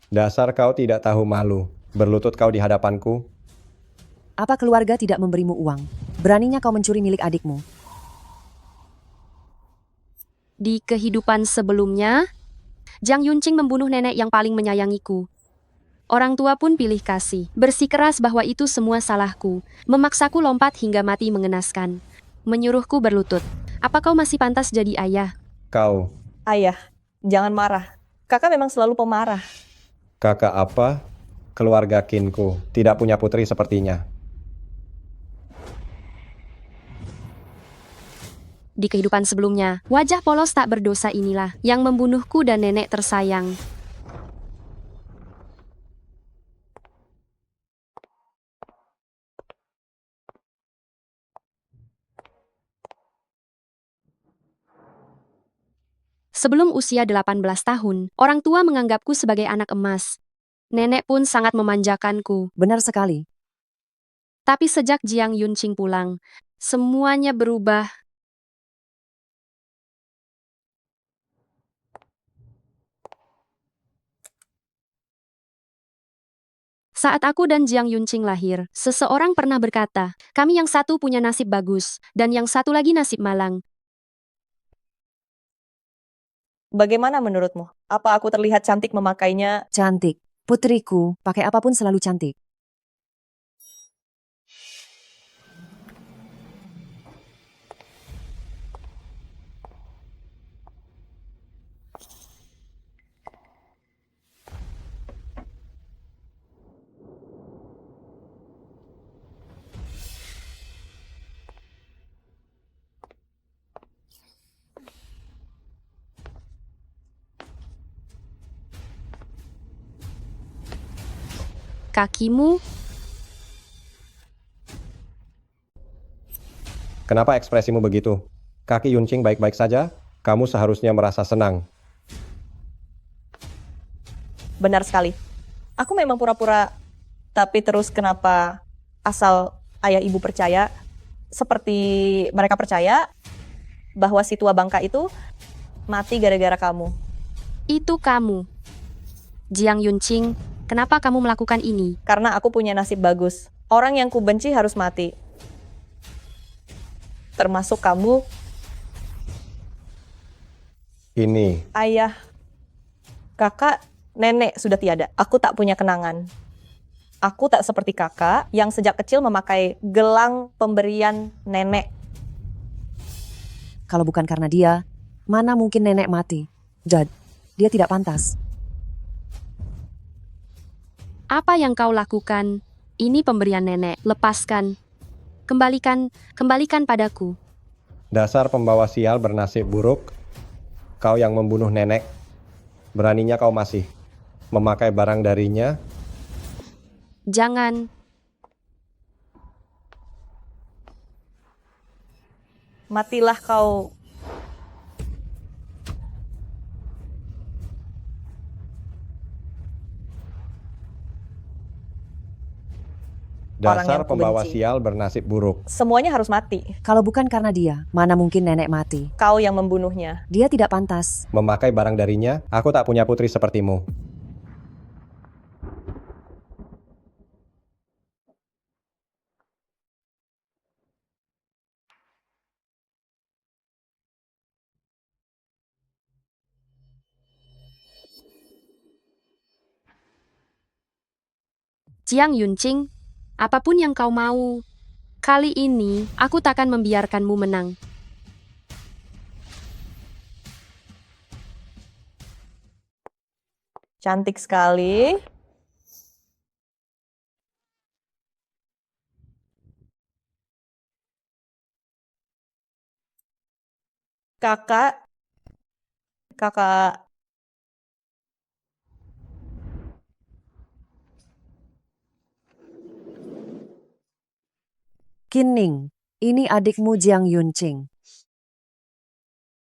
Dasar kau tidak tahu malu. Berlutut kau di hadapanku. Apa keluarga tidak memberimu uang? Beraninya kau mencuri milik adikmu. Di kehidupan sebelumnya, Jiang Yunqing membunuh nenek yang paling menyayangiku. Orang tua pun pilih kasih, bersikeras bahwa itu semua salahku, memaksaku lompat hingga mati mengenaskan, menyuruhku berlutut. Apa kau masih pantas jadi ayah? Kau, Ayah, jangan marah. Kakak memang selalu pemarah. kakak apa? Keluarga Kinku tidak punya putri sepertinya. Di kehidupan sebelumnya, wajah polos tak berdosa inilah yang membunuhku dan nenek tersayang. Sebelum usia 18 tahun, orang tua menganggapku sebagai anak emas. Nenek pun sangat memanjakanku. Benar sekali. Tapi sejak Jiang Yunqing pulang, semuanya berubah. Saat aku dan Jiang Yunqing lahir, seseorang pernah berkata, kami yang satu punya nasib bagus, dan yang satu lagi nasib malang. Bagaimana menurutmu? Apa aku terlihat cantik memakainya? Cantik. Putriku, pakai apapun selalu cantik. Kakimu, Kenapa ekspresimu begitu? Kaki Yunqing baik-baik saja? Kamu seharusnya merasa senang. Benar sekali. Aku memang pura-pura, tapi terus kenapa asal ayah ibu percaya, seperti mereka percaya bahwa si tua bangka itu mati gara-gara kamu. itu kamu. Jiang Yunqing, kenapa kamu melakukan ini? Karena aku punya nasib bagus. Orang yang kubenci harus mati. Termasuk kamu, Ini, ayah, kakak, nenek sudah tiada. Aku tak punya kenangan. Aku tak seperti kakak yang sejak kecil memakai gelang pemberian nenek. Kalau bukan karena dia, mana mungkin nenek mati? Jad, dia tidak pantas. Apa yang kau lakukan? Ini pemberian nenek. Lepaskan. Kembalikan padaku. dasar pembawa sial bernasib buruk. Kau yang membunuh nenek. Beraninya kau masih memakai barang darinya. Jangan. Matilah kau. Orang Dasar yang pembawa kubenci. sial bernasib buruk. Semuanya harus mati. Kalau bukan karena dia, mana mungkin nenek mati? Kau yang membunuhnya. Dia tidak pantas. Memakai barang darinya, aku tak punya putri sepertimu. Jiang Yunqing, apapun yang kau mau. Kali ini, aku takkan membiarkanmu menang. Cantik sekali. Kakak, kakak, Kinning, ini adikmu Jiang Yunqing.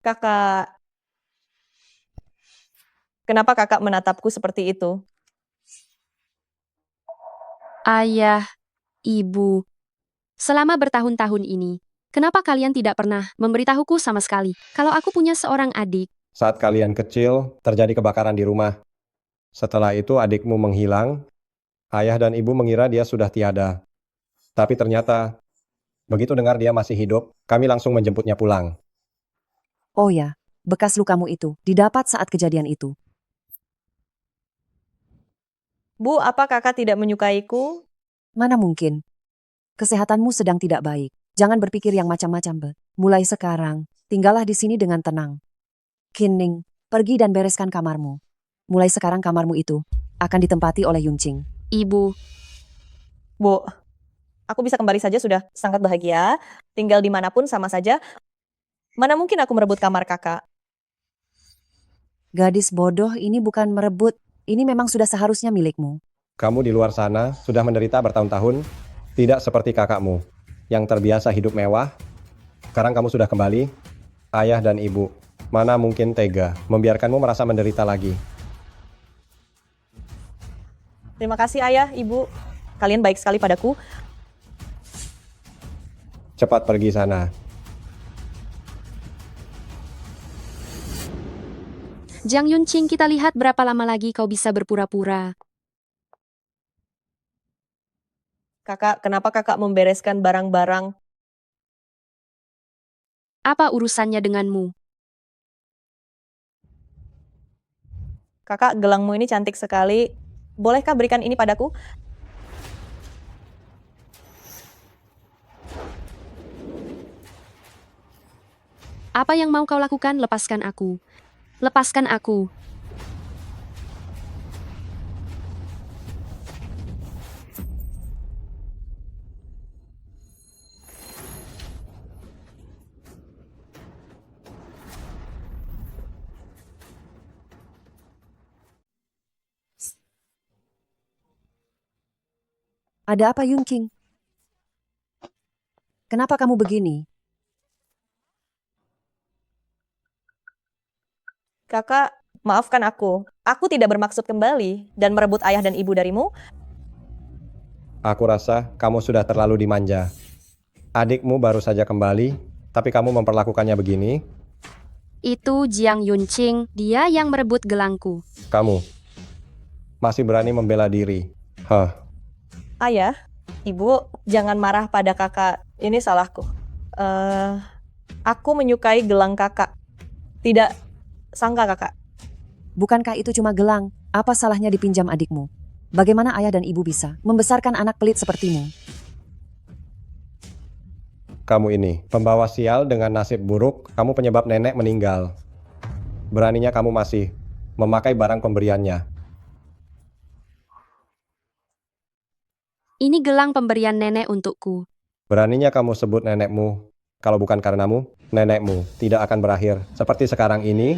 kakak. Kenapa kakak menatapku seperti itu? Ayah, ibu. Selama bertahun-tahun ini, kenapa kalian tidak pernah memberitahuku sama sekali kalau aku punya seorang adik? Saat kalian kecil, terjadi kebakaran di rumah. Setelah itu adikmu menghilang, ayah dan ibu mengira dia sudah tiada. Tapi ternyata, begitu dengar dia masih hidup, kami langsung menjemputnya pulang. Oh ya, bekas lukamu itu didapat saat kejadian itu. Bu, apa kakak tidak menyukaiku? Mana mungkin? Kesehatanmu sedang tidak baik. Jangan berpikir yang macam-macam, Be. Mulai sekarang, tinggallah di sini dengan tenang. Kinning, pergi dan bereskan kamarmu. Mulai sekarang kamarmu itu akan ditempati oleh Yuncing. Ibu, Bu, aku bisa kembali saja sudah sangat bahagia. Tinggal dimanapun sama saja. Mana mungkin aku merebut kamar kakak? Gadis bodoh ini bukan merebut, ini memang sudah seharusnya milikmu. Kamu di luar sana sudah menderita bertahun-tahun, tidak seperti kakakmu, yang terbiasa hidup mewah. Sekarang kamu sudah kembali, ayah dan ibu. Mana mungkin tega membiarkanmu merasa menderita lagi. Terima kasih ayah, ibu. Kalian baik sekali padaku. Cepat pergi sana. Jiang Yuncing, kita lihat berapa lama lagi kau bisa berpura-pura. Kakak, kenapa kakak membereskan barang-barang? Apa urusannya denganmu? Kakak, gelangmu ini cantik sekali. Bolehkah berikan ini padaku? Apa yang mau kau lakukan? Lepaskan aku. Lepaskan aku. Ada apa, Yuncing? Kenapa kamu begini? Kakak, maafkan aku. Aku tidak bermaksud kembali dan merebut ayah dan ibu darimu. Aku rasa kamu sudah terlalu dimanja. Adikmu baru saja kembali, tapi kamu memperlakukannya begini. Itu Jiang Yuncing, dia yang merebut gelangku. Kamu masih berani membela diri. Hah, Ayah, ibu, jangan marah pada kakak. Ini salahku. Aku menyukai gelang kakak. Tidak sangka kakak. Bukankah itu cuma gelang? Apa salahnya dipinjam adikmu? Bagaimana ayah dan ibu bisa membesarkan anak pelit sepertimu? kamu ini pembawa sial dengan nasib buruk, kamu penyebab nenek meninggal. Beraninya kamu masih memakai barang pemberiannya. Ini gelang pemberian nenek untukku. Beraninya kamu sebut nenekmu. Kalau bukan karenamu, nenekmu tidak akan berakhir seperti sekarang ini.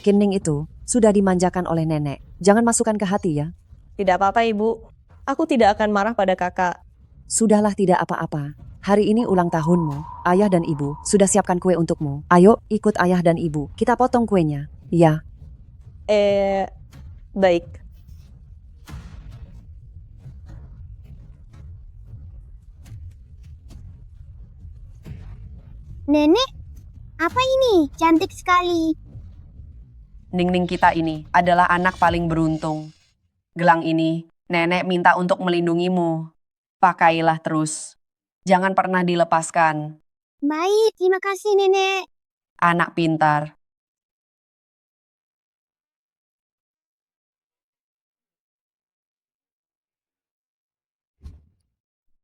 Kinning itu sudah dimanjakan oleh nenek. Jangan masukkan ke hati ya. Tidak apa-apa ibu. Aku tidak akan marah pada kakak. Sudahlah tidak apa-apa. Hari ini ulang tahunmu. Ayah dan ibu sudah siapkan kue untukmu. Ayo ikut ayah dan ibu. Kita potong kuenya. Ya, Baik. Nenek, apa ini? Cantik sekali. Ningning kita ini adalah anak paling beruntung. Gelang ini, nenek minta untuk melindungimu. Pakailah terus. Jangan pernah dilepaskan. Baik, terima kasih nenek. Anak pintar.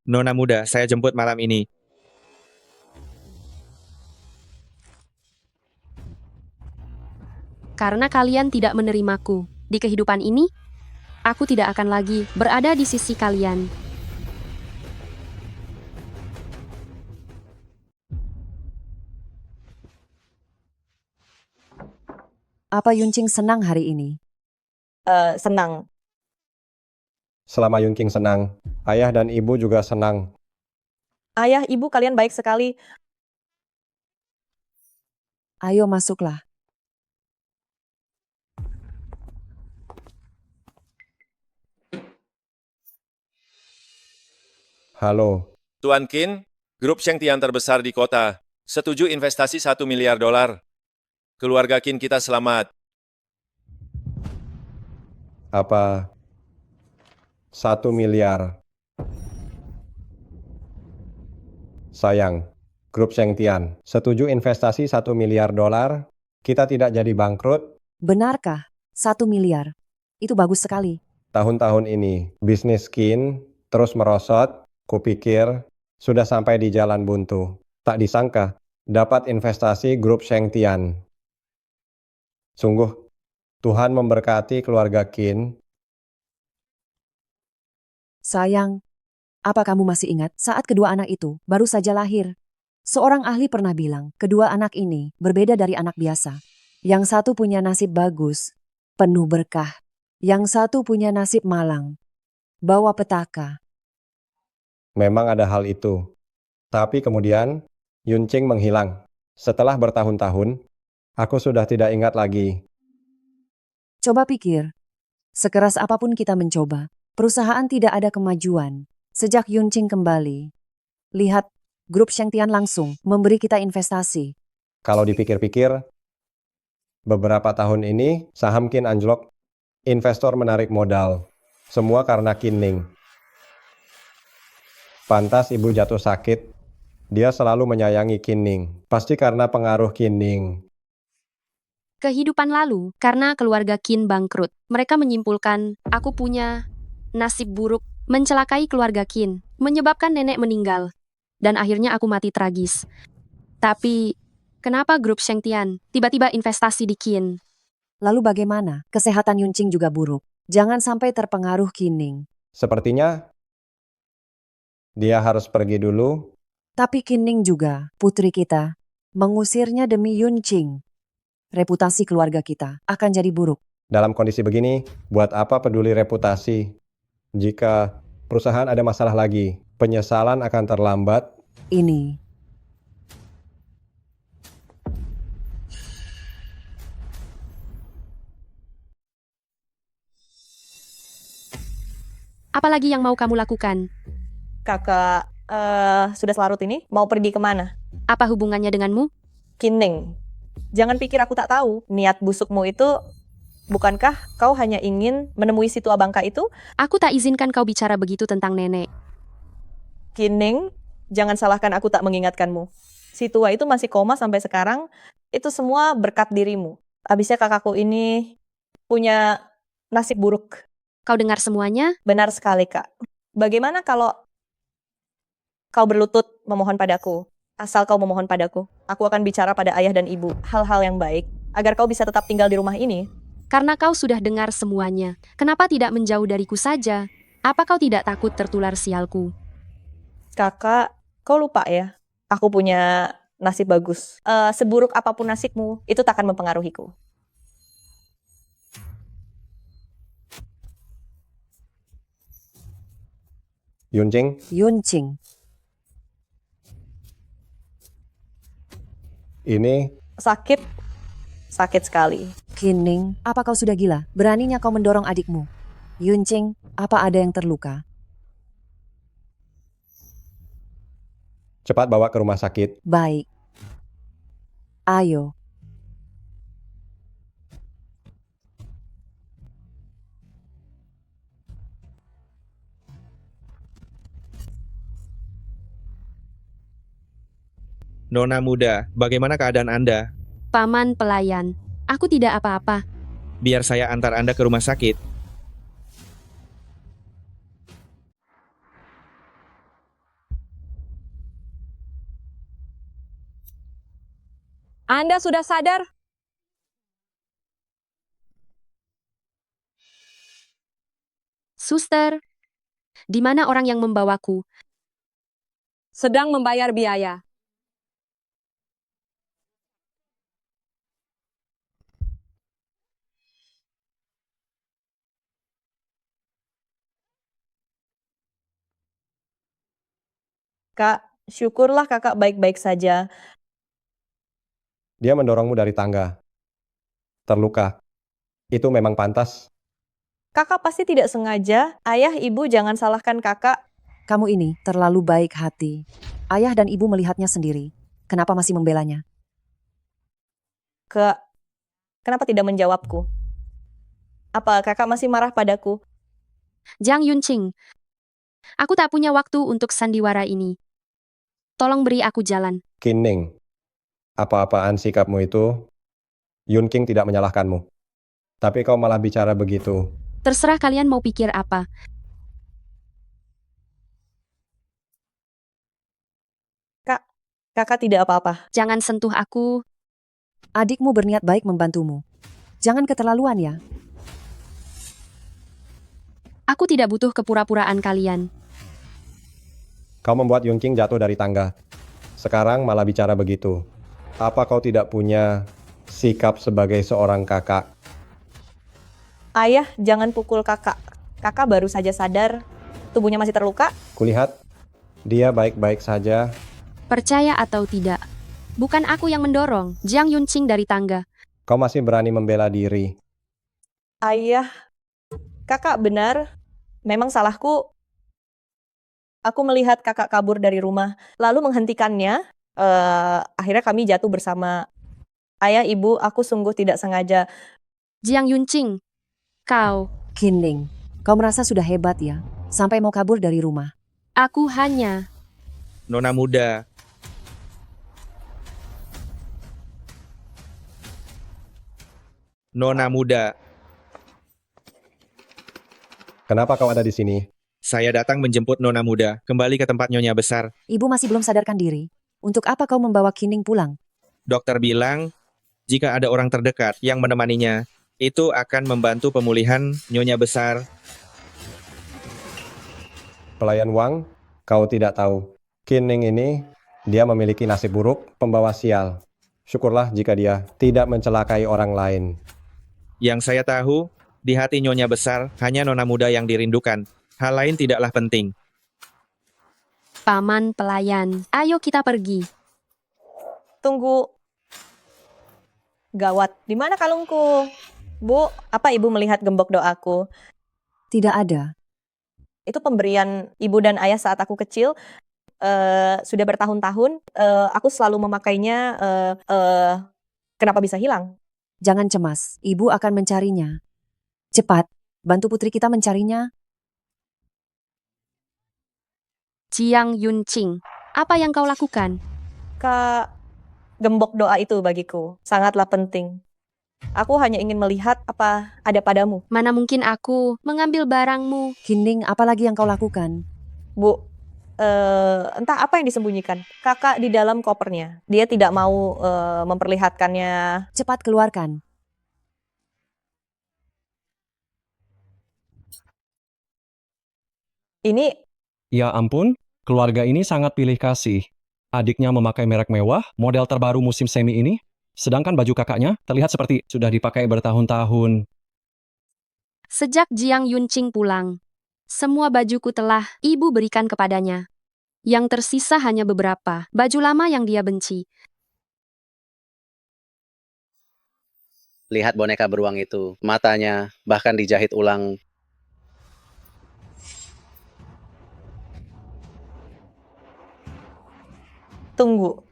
Nona muda, saya jemput malam ini. Karena kalian tidak menerimaku di kehidupan ini, aku tidak akan lagi berada di sisi kalian. apa Yuncing senang hari ini? Senang. Selama Yunking senang, ayah dan ibu juga senang. Ayah, ibu kalian baik sekali. Ayo masuklah. Halo, Tuan Qin, grup Shengtian terbesar di kota, setuju investasi $1 miliar. Keluarga Qin kita selamat. Apa 1 miliar? Sayang, Grup Shengtian setuju investasi 1 miliar dolar? Kita tidak jadi bangkrut? Benarkah? 1 miliar. Itu bagus sekali. Tahun-tahun ini, bisnis Kin terus merosot. Kupikir sudah sampai di jalan buntu. Tak disangka, dapat investasi Grup Shengtian. Sungguh, Tuhan memberkati keluarga Kin. Sayang, apa kamu masih ingat saat kedua anak itu baru saja lahir? Seorang ahli pernah bilang, kedua anak ini berbeda dari anak biasa. Yang satu punya nasib bagus, penuh berkah. Yang satu punya nasib malang, bawa petaka. Memang ada hal itu. Tapi kemudian, Yuncing menghilang. Setelah bertahun-tahun, aku sudah tidak ingat lagi. Coba pikir, sekeras apapun kita mencoba, perusahaan tidak ada kemajuan. Sejak Yuncing kembali, lihat, Grup Shengtian langsung memberi kita investasi. Kalau dipikir-pikir, beberapa tahun ini saham Kin anjlok, investor menarik modal, semua karena Kinning. Pantas ibu jatuh sakit, dia selalu menyayangi Kinning, pasti karena pengaruh Kinning. Kehidupan lalu, karena keluarga Qin bangkrut, mereka menyimpulkan, aku punya nasib buruk, mencelakai keluarga Qin, menyebabkan nenek meninggal. Dan akhirnya aku mati tragis. Tapi, kenapa Grup Shengtian tiba-tiba investasi di Qin? Lalu bagaimana? Kesehatan Yuncing juga buruk. Jangan sampai terpengaruh Kinning. Sepertinya dia harus pergi dulu. Tapi Kinning juga, putri kita, mengusirnya demi Yuncing. Reputasi keluarga kita akan jadi buruk. Dalam kondisi begini, buat apa peduli reputasi? Jika perusahaan ada masalah lagi, penyesalan akan terlambat. Ini, Apalagi yang mau kamu lakukan? Kakak sudah selarut ini, mau pergi kemana? Apa hubungannya denganmu? Kinning, jangan pikir aku tak tahu. Niat busukmu itu, bukankah kau hanya ingin menemui si tua bangka itu? Aku tak izinkan kau bicara begitu tentang nenek. Kinning, jangan salahkan aku tak mengingatkanmu. Si tua itu masih koma sampai sekarang, itu semua berkat dirimu. Habisnya kakakku ini punya nasib buruk. Kau dengar semuanya? Benar sekali, Kak. Bagaimana kalau kau berlutut memohon padaku? Asal kau memohon padaku, aku akan bicara pada ayah dan ibu hal-hal yang baik, agar kau bisa tetap tinggal di rumah ini. Karena kau sudah dengar semuanya. Kenapa tidak menjauh dariku saja? Apa kau tidak takut tertular sialku? Kakak, kau lupa ya? Aku punya nasib bagus. Seburuk apapun nasibmu, itu tak akan mempengaruhiku. Yuncing, Yuncing. ini Sakit, sakit sekali. Kinning, apa kau sudah gila? Beraninya kau mendorong adikmu. Yuncing, apa ada yang terluka? cepat bawa ke rumah sakit. Baik. Ayo. Nona muda, bagaimana keadaan Anda? Paman pelayan, aku tidak apa-apa. Biar saya antar Anda ke rumah sakit. Anda sudah sadar? Suster, di mana orang yang membawaku? Sedang membayar biaya. Kak, syukurlah kakak baik-baik saja. Dia mendorongmu dari tangga. Terluka. Itu memang pantas. Kakak pasti tidak sengaja. Ayah, ibu jangan salahkan kakak. Kamu ini terlalu baik hati. Ayah dan ibu melihatnya sendiri. Kenapa masih membelanya? Kak, kenapa tidak menjawabku? Apa kakak masih marah padaku? Jiang Yunqing, aku tak punya waktu untuk sandiwara ini. Tolong beri aku jalan. Kining, apa-apaan sikapmu itu? Yun King tidak menyalahkanmu. Tapi kau malah bicara begitu. Terserah kalian mau pikir apa. Kakak tidak apa-apa. Jangan sentuh aku. Adikmu berniat baik membantumu. Jangan keterlaluan ya. Aku tidak butuh kepura-puraan kalian. Kau membuat Yun King jatuh dari tangga. Sekarang malah bicara begitu. Apa kau tidak punya sikap sebagai seorang kakak? Ayah, jangan pukul kakak. Kakak baru saja sadar, tubuhnya masih terluka. Kulihat, dia baik-baik saja. Percaya atau tidak. Bukan aku yang mendorong Jiang Yunqing dari tangga. Kau masih berani membela diri. Ayah, kakak benar. Memang salahku. Aku melihat kakak kabur dari rumah, lalu menghentikannya. Akhirnya kami jatuh bersama. Ayah, ibu, aku sungguh tidak sengaja. Jiang Yunqing, kau. Kining, kau merasa sudah hebat ya? Sampai mau kabur dari rumah. Aku hanya. Nona muda, Nona muda, Kenapa kau ada di sini? saya datang menjemput Nona muda kembali ke tempat Nyonya besar. Ibu masih belum sadarkan diri. Untuk apa kau membawa Kining pulang? Dokter bilang, jika ada orang terdekat yang menemaninya, itu akan membantu pemulihan Nyonya besar. Pelayan Wang, kau tidak tahu. Kining ini, dia memiliki nasib buruk, pembawa sial. Syukurlah jika dia tidak mencelakai orang lain. Yang saya tahu, di hati Nyonya besar hanya Nona muda yang dirindukan. Hal lain tidaklah penting. Paman pelayan, ayo kita pergi. Tunggu. Gawat, di mana kalungku? Bu, apa ibu melihat gembok doaku? Tidak ada. Itu pemberian ibu dan ayah saat aku kecil. Sudah bertahun-tahun, aku selalu memakainya. Kenapa bisa hilang? Jangan cemas, ibu akan mencarinya. Cepat, bantu putri kita mencarinya. Jiang Yunqing, apa yang kau lakukan? Kak, gembok doa itu bagiku sangatlah penting. Aku hanya ingin melihat apa ada padamu. Mana mungkin aku mengambil barangmu? Kining, apa lagi yang kau lakukan? Bu, entah apa yang disembunyikan. Kakak di dalam kopernya. Dia tidak mau memperlihatkannya. Cepat keluarkan. Ini Ya ampun, keluarga ini sangat pilih kasih. Adiknya memakai merek mewah, model terbaru musim semi ini, sedangkan baju kakaknya terlihat seperti sudah dipakai bertahun-tahun. Sejak Jiang Yunqing pulang, semua bajuku telah ibu berikan kepadanya. Yang tersisa hanya beberapa baju lama yang dia benci. Lihat boneka beruang itu, matanya bahkan dijahit ulang. tunggu.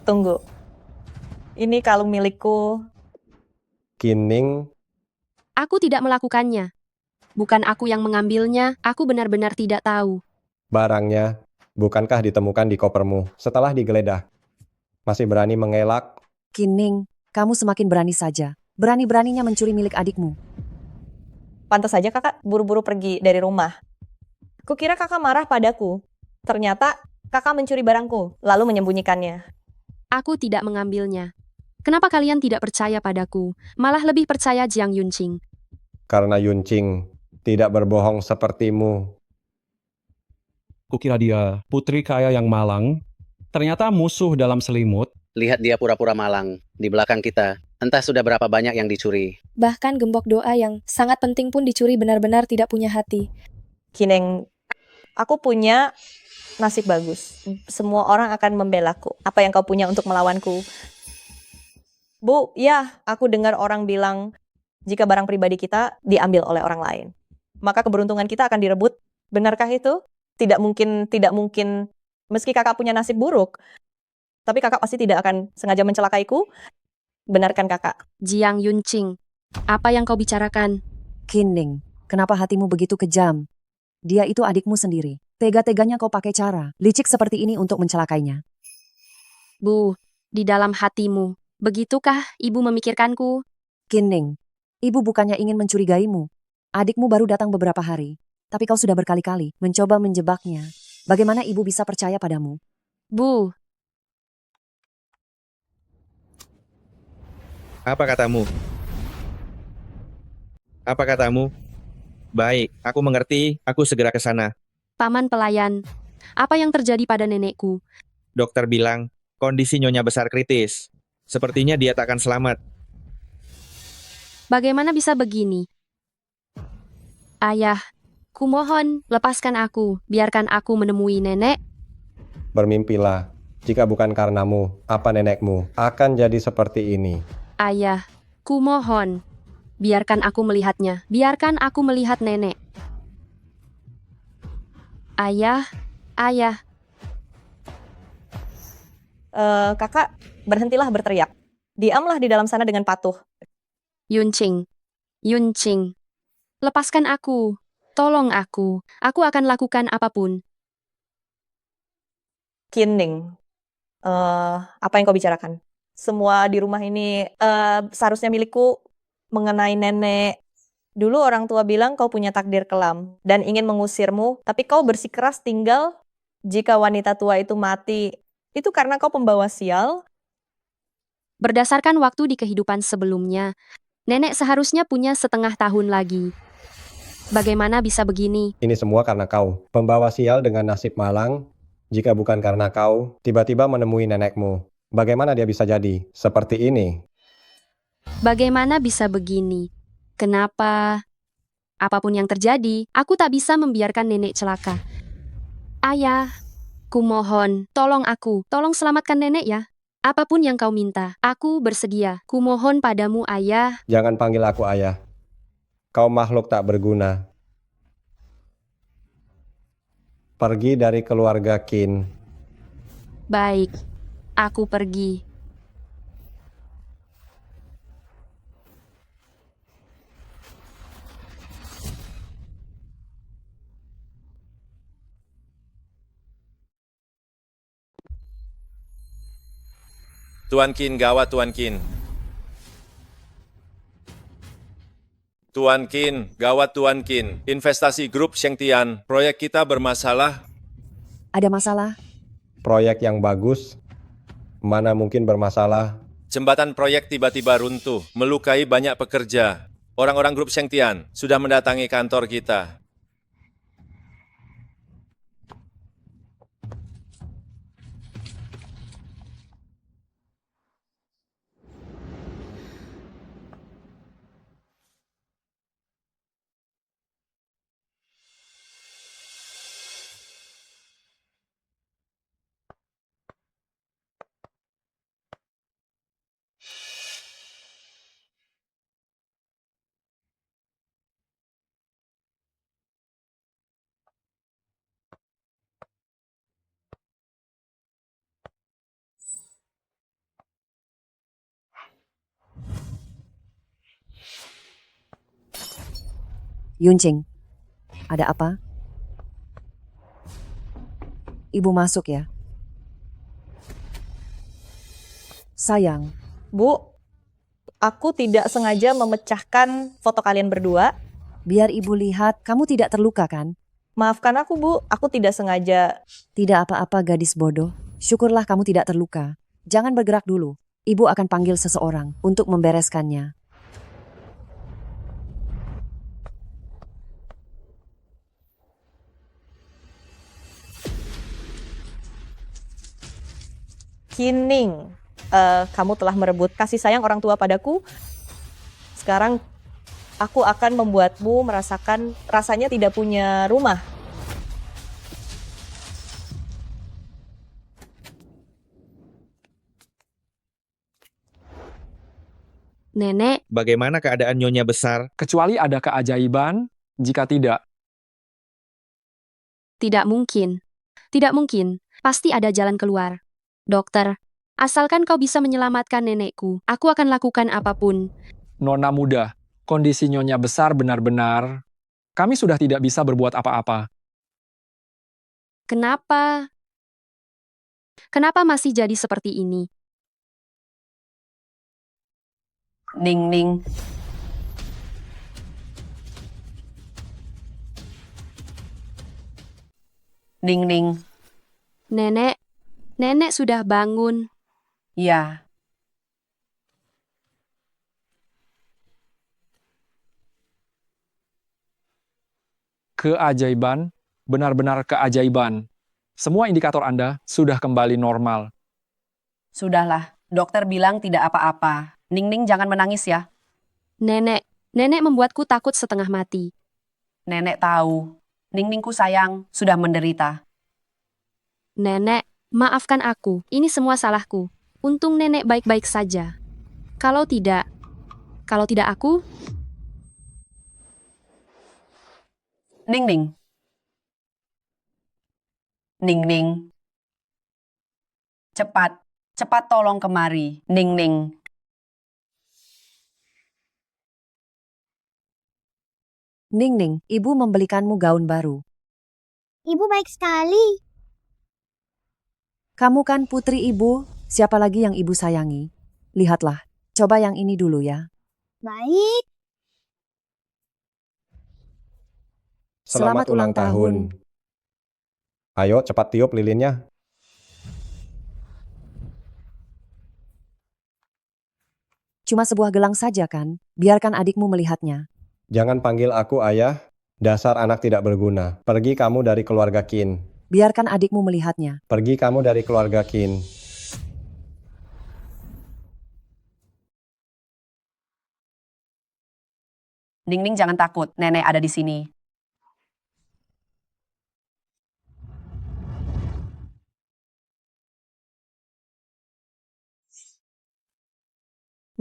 Tunggu. Ini kalung milikku. Kining, Aku tidak melakukannya. Bukan aku yang mengambilnya, aku benar-benar tidak tahu. barangnya, bukankah ditemukan di kopermu setelah digeledah? Masih berani mengelak? Kining, kamu semakin berani saja. Berani-beraninya mencuri milik adikmu. Pantas saja kakak buru-buru pergi dari rumah. Kukira kakak marah padaku. Ternyata kakak mencuri barangku, lalu menyembunyikannya. Aku tidak mengambilnya. Kenapa kalian tidak percaya padaku, malah lebih percaya Jiang Yunqing? Karena Yun Qing tidak berbohong sepertimu. Kukira dia putri kaya yang malang, ternyata musuh dalam selimut. Lihat dia pura-pura malang di belakang kita. Entah sudah berapa banyak yang dicuri. Bahkan gembok doa yang sangat penting pun dicuri, benar-benar tidak punya hati. Kineng, aku punya nasib bagus. Semua orang akan membelaku. Apa yang kau punya untuk melawanku? Bu, ya, aku dengar orang bilang jika barang pribadi kita diambil oleh orang lain, maka keberuntungan kita akan direbut. Benarkah itu? tidak mungkin, meski kakak punya nasib buruk, tapi kakak pasti tidak akan sengaja mencelakaiku. Benarkan kakak? Jiang Yunqing, apa yang kau bicarakan? Qinning, kenapa hatimu begitu kejam? Dia itu adikmu sendiri. Tega-teganya kau pakai cara licik seperti ini untuk mencelakainya. Bu, di dalam hatimu, begitukah ibu memikirkanku? Qinning, ibu bukannya ingin mencurigaimu. Adikmu baru datang beberapa hari, tapi kau sudah berkali-kali mencoba menjebaknya. Bagaimana ibu bisa percaya padamu? Bu, Apa katamu? Apa katamu? Baik, aku mengerti. Aku segera ke sana. paman pelayan, apa yang terjadi pada nenekku? Dokter bilang, kondisi Nyonya Besar kritis. Sepertinya dia tak akan selamat. Bagaimana bisa begini? Ayah, kumohon, lepaskan aku, biarkan aku menemui nenek. Bermimpilah, jika bukan karenamu, apa nenekmu akan jadi seperti ini. Ayah, kumohon, biarkan aku melihatnya, biarkan aku melihat nenek. Ayah, ayah, Kakak, berhentilah berteriak. Diamlah di dalam sana dengan patuh. Yunqing, Yunqing, lepaskan aku, tolong aku akan lakukan apapun. Qinning, apa yang kau bicarakan? Semua di rumah ini seharusnya milikku. Mengenai nenek, dulu orang tua bilang kau punya takdir kelam dan ingin mengusirmu, tapi kau bersikeras tinggal. Jika wanita tua itu mati, itu karena kau pembawa sial. Berdasarkan waktu di kehidupan sebelumnya, nenek seharusnya punya setengah tahun lagi. Bagaimana bisa begini? Ini semua karena kau, pembawa sial dengan nasib malang. Jika bukan karena kau, tiba-tiba menemui nenekmu. Bagaimana dia bisa jadi seperti ini? Bagaimana bisa begini? Kenapa? Apapun yang terjadi, aku tak bisa membiarkan nenek celaka. Ayah, kumohon, tolong aku, tolong selamatkan nenek ya. Apapun yang kau minta, aku bersedia. Kumohon padamu, ayah. Jangan panggil aku ayah. Kau makhluk tak berguna. Pergi dari keluarga Qin. Baik, aku pergi. Tuan Qin, gawat Tuan Qin. Tuan Qin, gawat Tuan Qin. Investasi grup Shengtian, proyek kita bermasalah. Ada masalah? Proyek yang bagus, mana mungkin bermasalah. Jembatan proyek tiba-tiba runtuh, melukai banyak pekerja. Orang-orang grup Shengtian sudah mendatangi kantor kita. Yunqing, ada apa? Ibu masuk ya. Sayang, Bu, aku tidak sengaja memecahkan foto kalian berdua. biar ibu lihat kamu tidak terluka kan? Maafkan aku, Bu. Aku tidak sengaja. Tidak apa-apa gadis bodoh. Syukurlah kamu tidak terluka. Jangan bergerak dulu. Ibu akan panggil seseorang untuk membereskannya. Qinning, kamu telah merebut kasih sayang orang tua padaku. Sekarang aku akan membuatmu merasakan rasanya tidak punya rumah. Nenek, Bagaimana keadaan Nyonya Besar? Kecuali ada keajaiban, jika tidak, Tidak mungkin. Tidak mungkin. Pasti ada jalan keluar. Dokter, asalkan kau bisa menyelamatkan nenekku, aku akan lakukan apapun. Nona muda, kondisi Nyonya Besar benar-benar... Kami sudah tidak bisa berbuat apa-apa. Kenapa? Kenapa masih jadi seperti ini? Ning-ning. Ning-ning. Nenek sudah bangun. Ya. Keajaiban, benar-benar keajaiban. Semua indikator Anda sudah kembali normal. Sudahlah, dokter bilang tidak apa-apa. Ning-ning jangan menangis ya. Nenek membuatku takut setengah mati. Nenek tahu. Ning-ningku sayang, sudah menderita. Nenek, maafkan aku. Ini semua salahku. Untung nenek baik-baik saja. Kalau tidak aku, Ning-ning. Ning-ning. Cepat tolong kemari. Ning-ning. Ning-ning, ibu membelikanmu gaun baru. Ibu baik sekali. Kamu kan putri ibu, siapa lagi yang ibu sayangi? Lihatlah, coba yang ini dulu ya. Baik. Selamat ulang tahun. Ayo cepat tiup lilinnya. Cuma sebuah gelang saja kan, biarkan adikmu melihatnya. Jangan panggil aku ayah, dasar anak tidak berguna. Pergi kamu dari keluarga Qin. Biarkan adikmu melihatnya. Pergi kamu dari keluarga Qin. Ning-ning jangan takut, nenek ada di sini.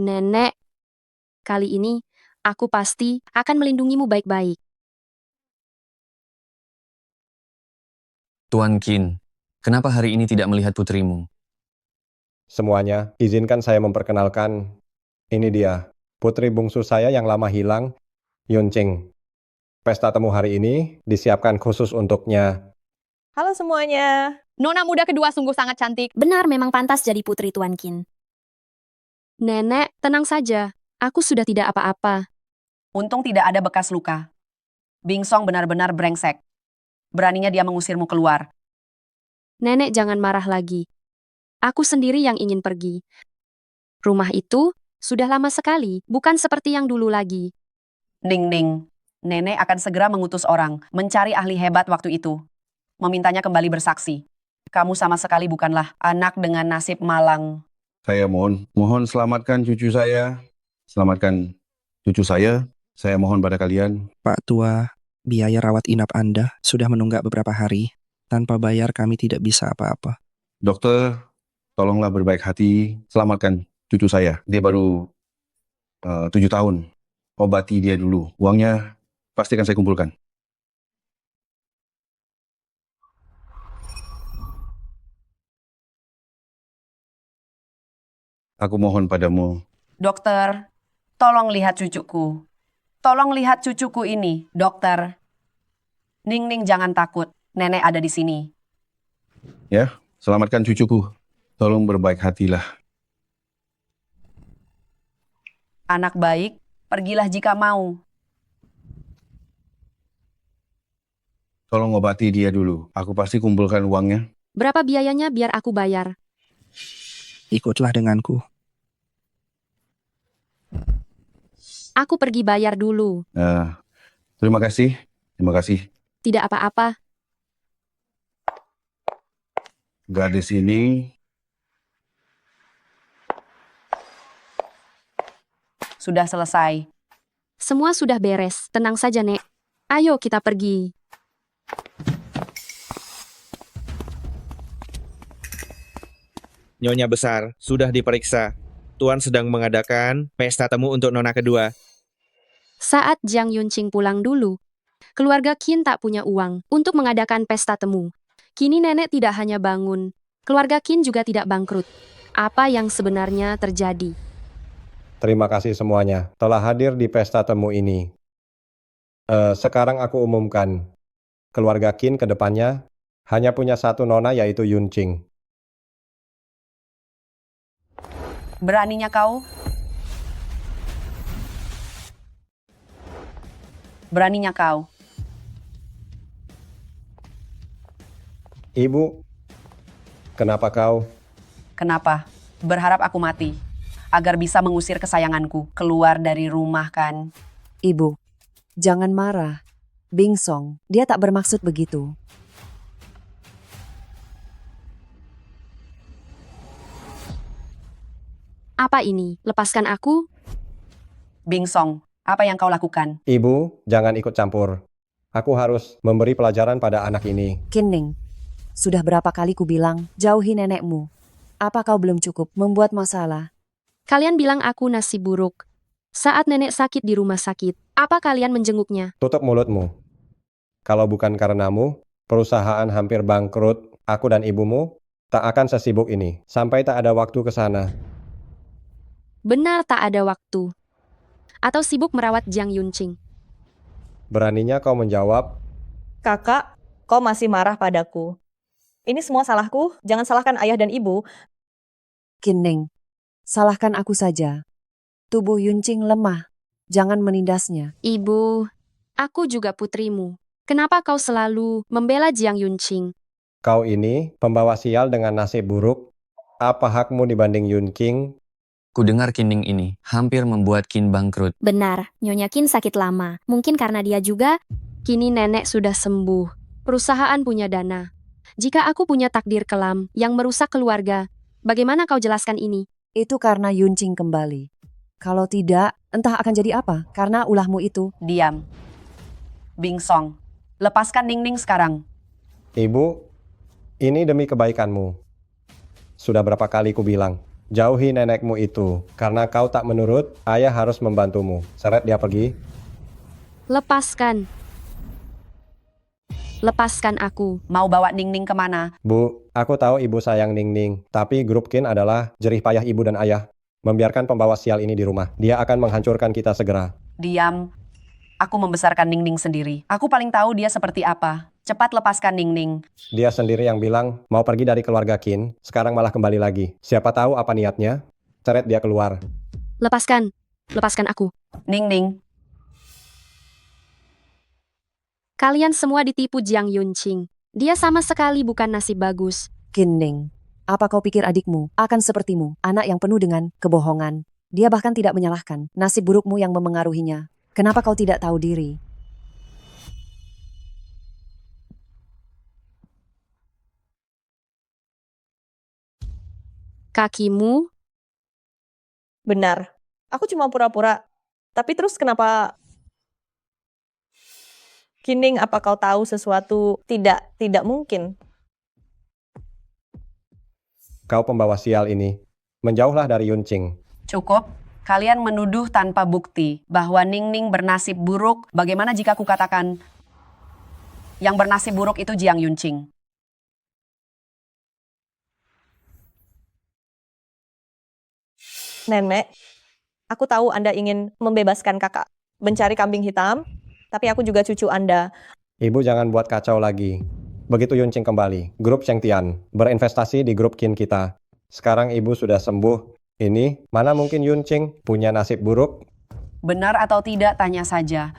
Nenek, kali ini aku pasti akan melindungimu baik-baik. Tuan Qin, kenapa hari ini tidak melihat putrimu? Semuanya, izinkan saya memperkenalkan. Ini dia, putri bungsu saya yang lama hilang, Yuncing. Pesta temu hari ini disiapkan khusus untuknya. Halo semuanya. Nona muda kedua sungguh sangat cantik. Benar memang pantas jadi putri Tuan Qin. Nenek, tenang saja. Aku sudah tidak apa-apa. Untung tidak ada bekas luka. Bingsong benar-benar brengsek. Beraninya dia mengusirmu keluar. Nenek jangan marah lagi. Aku sendiri yang ingin pergi. Rumah itu sudah lama sekali, bukan seperti yang dulu lagi. Ning-ning. Nenek akan segera mengutus orang mencari ahli hebat waktu itu. Memintanya kembali bersaksi. Kamu sama sekali bukanlah anak dengan nasib malang. Saya mohon selamatkan cucu saya. Selamatkan cucu saya. Saya mohon pada kalian. Pak Tua, biaya rawat inap Anda sudah menunggak beberapa hari. Tanpa bayar kami tidak bisa apa-apa. Dokter, tolonglah berbaik hati. Selamatkan cucu saya. Dia baru 7 tahun. Obati dia dulu. Uangnya pasti akan saya kumpulkan. Aku mohon padamu. Dokter, tolong lihat cucuku. Tolong lihat cucuku ini, dokter. Ning-ning jangan takut, nenek ada di sini. Ya, selamatkan cucuku. Tolong berbaik hatilah. Anak baik, pergilah jika mau. Tolong obati dia dulu. Aku pasti kumpulkan uangnya. Berapa biayanya biar aku bayar? Ikutlah denganku. Aku pergi bayar dulu. Terima kasih. Terima kasih. Tidak apa-apa. Gadis ini Sudah selesai. Semua sudah beres. Tenang saja, Nek. Ayo kita pergi. Nyonya Besar sudah diperiksa. Tuan sedang mengadakan pesta temu untuk nona kedua. Saat Jiang Yuncing pulang dulu, Keluarga Qin tak punya uang untuk mengadakan pesta temu. Kini nenek tidak hanya bangun, keluarga Qin juga tidak bangkrut. Apa yang sebenarnya terjadi? Terima kasih semuanya telah hadir di pesta temu ini. Sekarang aku umumkan, keluarga Qin ke depannya hanya punya satu nona yaitu Yunqing. Beraninya kau? Beraninya kau? Ibu, kenapa kau? Kenapa? Berharap aku mati, agar bisa mengusir kesayanganku keluar dari rumah kan? Ibu, jangan marah. Bing Song, dia tak bermaksud begitu. Apa ini? Lepaskan aku? Bing Song, apa yang kau lakukan? Ibu, jangan ikut campur. Aku harus memberi pelajaran pada anak ini. Qin Ning, sudah berapa kali ku bilang, jauhi nenekmu. Apa kau belum cukup membuat masalah? Kalian bilang aku nasib buruk. Saat nenek sakit di rumah sakit, apa kalian menjenguknya? Tutup mulutmu. Kalau bukan karenamu, perusahaan hampir bangkrut. Aku dan ibumu tak akan sesibuk ini. Sampai tak ada waktu ke sana. Benar tak ada waktu. Atau sibuk merawat Jiang Yunqing. Beraninya kau menjawab, Kakak, kau masih marah padaku. Ini semua salahku, jangan salahkan ayah dan ibu. Qin Ning, salahkan aku saja. Tubuh Yunqing lemah. Jangan menindasnya. Ibu, aku juga putrimu. Kenapa kau selalu membela Jiang Yunqing? kau ini pembawa sial dengan nasib buruk. Apa hakmu dibanding Yunqing? Ku dengar Qin ini hampir membuat Qin bangkrut. Benar, Nyonya Qin sakit lama. Mungkin karena dia juga... Kini nenek sudah sembuh. Perusahaan punya dana. Jika aku punya takdir kelam yang merusak keluarga, bagaimana kau jelaskan ini? Itu karena Yunqing kembali. Kalau tidak, entah akan jadi apa karena ulahmu itu. Diam. Bing Song, lepaskan Ning sekarang. Ibu, ini demi kebaikanmu. Sudah berapa kali ku bilang, jauhi nenekmu itu. Karena kau tak menurut, ayah harus membantumu. Seret dia pergi. Lepaskan. Lepaskan aku. Mau bawa Ning kemana? Bu, aku tahu ibu sayang Ning, tapi grup Qin adalah jerih payah ibu dan ayah. Membiarkan pembawa sial ini di rumah. Dia akan menghancurkan kita segera. Diam. Aku membesarkan Ning sendiri. Aku paling tahu dia seperti apa. Cepat lepaskan Ning. Dia sendiri yang bilang mau pergi dari keluarga Qin, sekarang malah kembali lagi. Siapa tahu apa niatnya? Seret dia keluar. Lepaskan. Lepaskan aku. Ning. Kalian semua ditipu Jiang Yunqing. Dia sama sekali bukan nasib bagus. Qin Ning, apa kau pikir adikmu akan sepertimu, anak yang penuh dengan kebohongan? Dia bahkan tidak menyalahkan nasib burukmu yang memengaruhinya. Kenapa kau tidak tahu diri? Kakimu? Benar, aku cuma pura-pura. Tapi terus kenapa... Qin Ning, apa kau tahu sesuatu tidak mungkin? Kau pembawa sial ini. Menjauhlah dari Yunqing. Cukup. Kalian menuduh tanpa bukti bahwa Ning bernasib buruk. Bagaimana jika aku katakan yang bernasib buruk itu Jiang Yunqing? Nenek, aku tahu Anda ingin membebaskan kakak, mencari kambing hitam, tapi aku juga cucu Anda. Ibu jangan buat kacau lagi. Begitu Yunqing kembali, grup Shengtian berinvestasi di grup Qin kita. Sekarang ibu sudah sembuh. Ini, mana mungkin Yunqing punya nasib buruk? Benar atau tidak, tanya saja.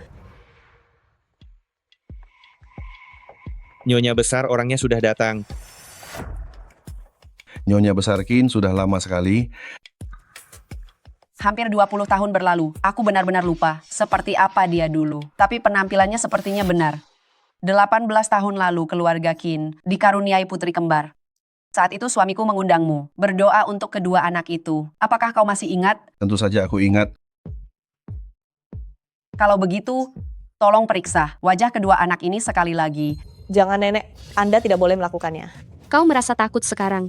Nyonya besar orangnya sudah datang. Nyonya besar Qin sudah lama sekali. Hampir 20 tahun berlalu, aku benar-benar lupa seperti apa dia dulu. Tapi penampilannya sepertinya benar. 18 tahun lalu keluarga Qin dikaruniai putri kembar. Saat itu suamiku mengundangmu, berdoa untuk kedua anak itu. Apakah kau masih ingat? Tentu saja aku ingat. Kalau begitu, tolong periksa wajah kedua anak ini sekali lagi. Jangan nenek, Anda tidak boleh melakukannya. Kau merasa takut sekarang?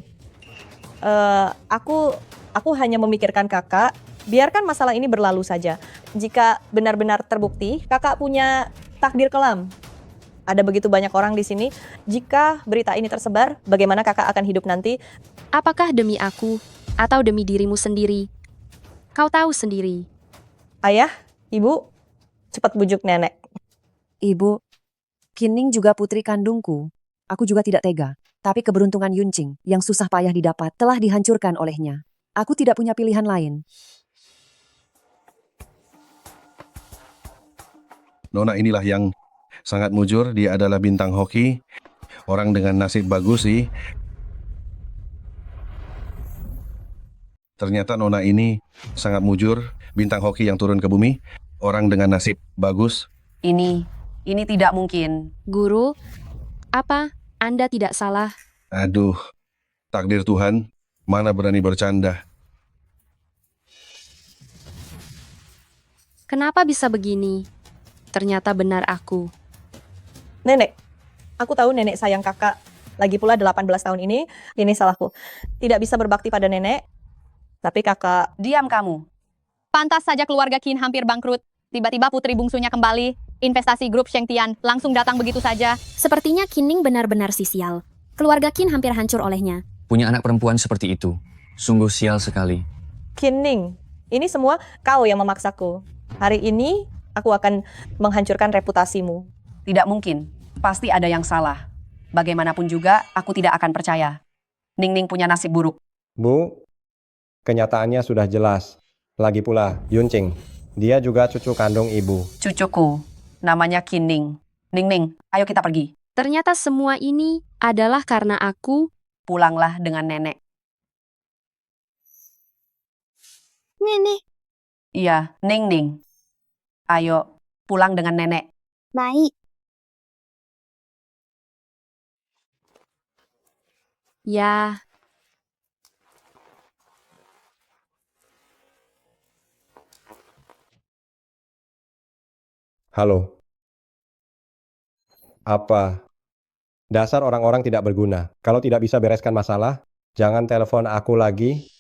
Aku hanya memikirkan kakak. Biarkan masalah ini berlalu saja. Jika benar-benar terbukti, kakak punya takdir kelam. Ada begitu banyak orang di sini. Jika berita ini tersebar, bagaimana kakak akan hidup nanti? Apakah demi aku atau demi dirimu sendiri? Kau tahu sendiri. Ayah, ibu, cepat bujuk nenek. Ibu, Kinning juga putri kandungku. Aku juga tidak tega. Tapi keberuntungan Yuncing yang susah payah didapat telah dihancurkan olehnya. Aku tidak punya pilihan lain. Nona inilah yang sangat mujur. Dia adalah bintang hoki. Orang dengan nasib bagus sih. Ternyata Nona ini sangat mujur. Bintang hoki yang turun ke bumi. Orang dengan nasib bagus. Ini tidak mungkin. Guru, apa Anda tidak salah? Aduh, takdir Tuhan. Mana berani bercanda. Kenapa bisa begini? Ternyata benar aku. Nenek, aku tahu nenek sayang kakak. Lagi pula 18 tahun ini salahku. Tidak bisa berbakti pada nenek. Tapi kakak... Diam kamu. Pantas saja keluarga Qin hampir bangkrut. Tiba-tiba putri bungsunya kembali. Investasi grup Shengtian langsung datang begitu saja. Sepertinya Kinning benar-benar sial. Keluarga Qin hampir hancur olehnya. Punya anak perempuan seperti itu. Sungguh sial sekali. Kinning, ini semua kau yang memaksaku. Hari ini aku akan menghancurkan reputasimu. Tidak mungkin. Pasti ada yang salah. Bagaimanapun juga, aku tidak akan percaya. Ningning punya nasib buruk. Bu, kenyataannya sudah jelas. Lagi pula, Yuncing, dia juga cucu kandung ibu. Cucuku, namanya Kinning. Ningning, ayo kita pergi. Ternyata semua ini adalah karena aku. Pulanglah dengan nenek. Nenek. Iya, Ningning. Ayo, pulang dengan nenek. Baik. Ya, Halo. Apa? Dasar orang-orang tidak berguna. Kalau tidak bisa bereskan masalah, jangan telepon aku lagi.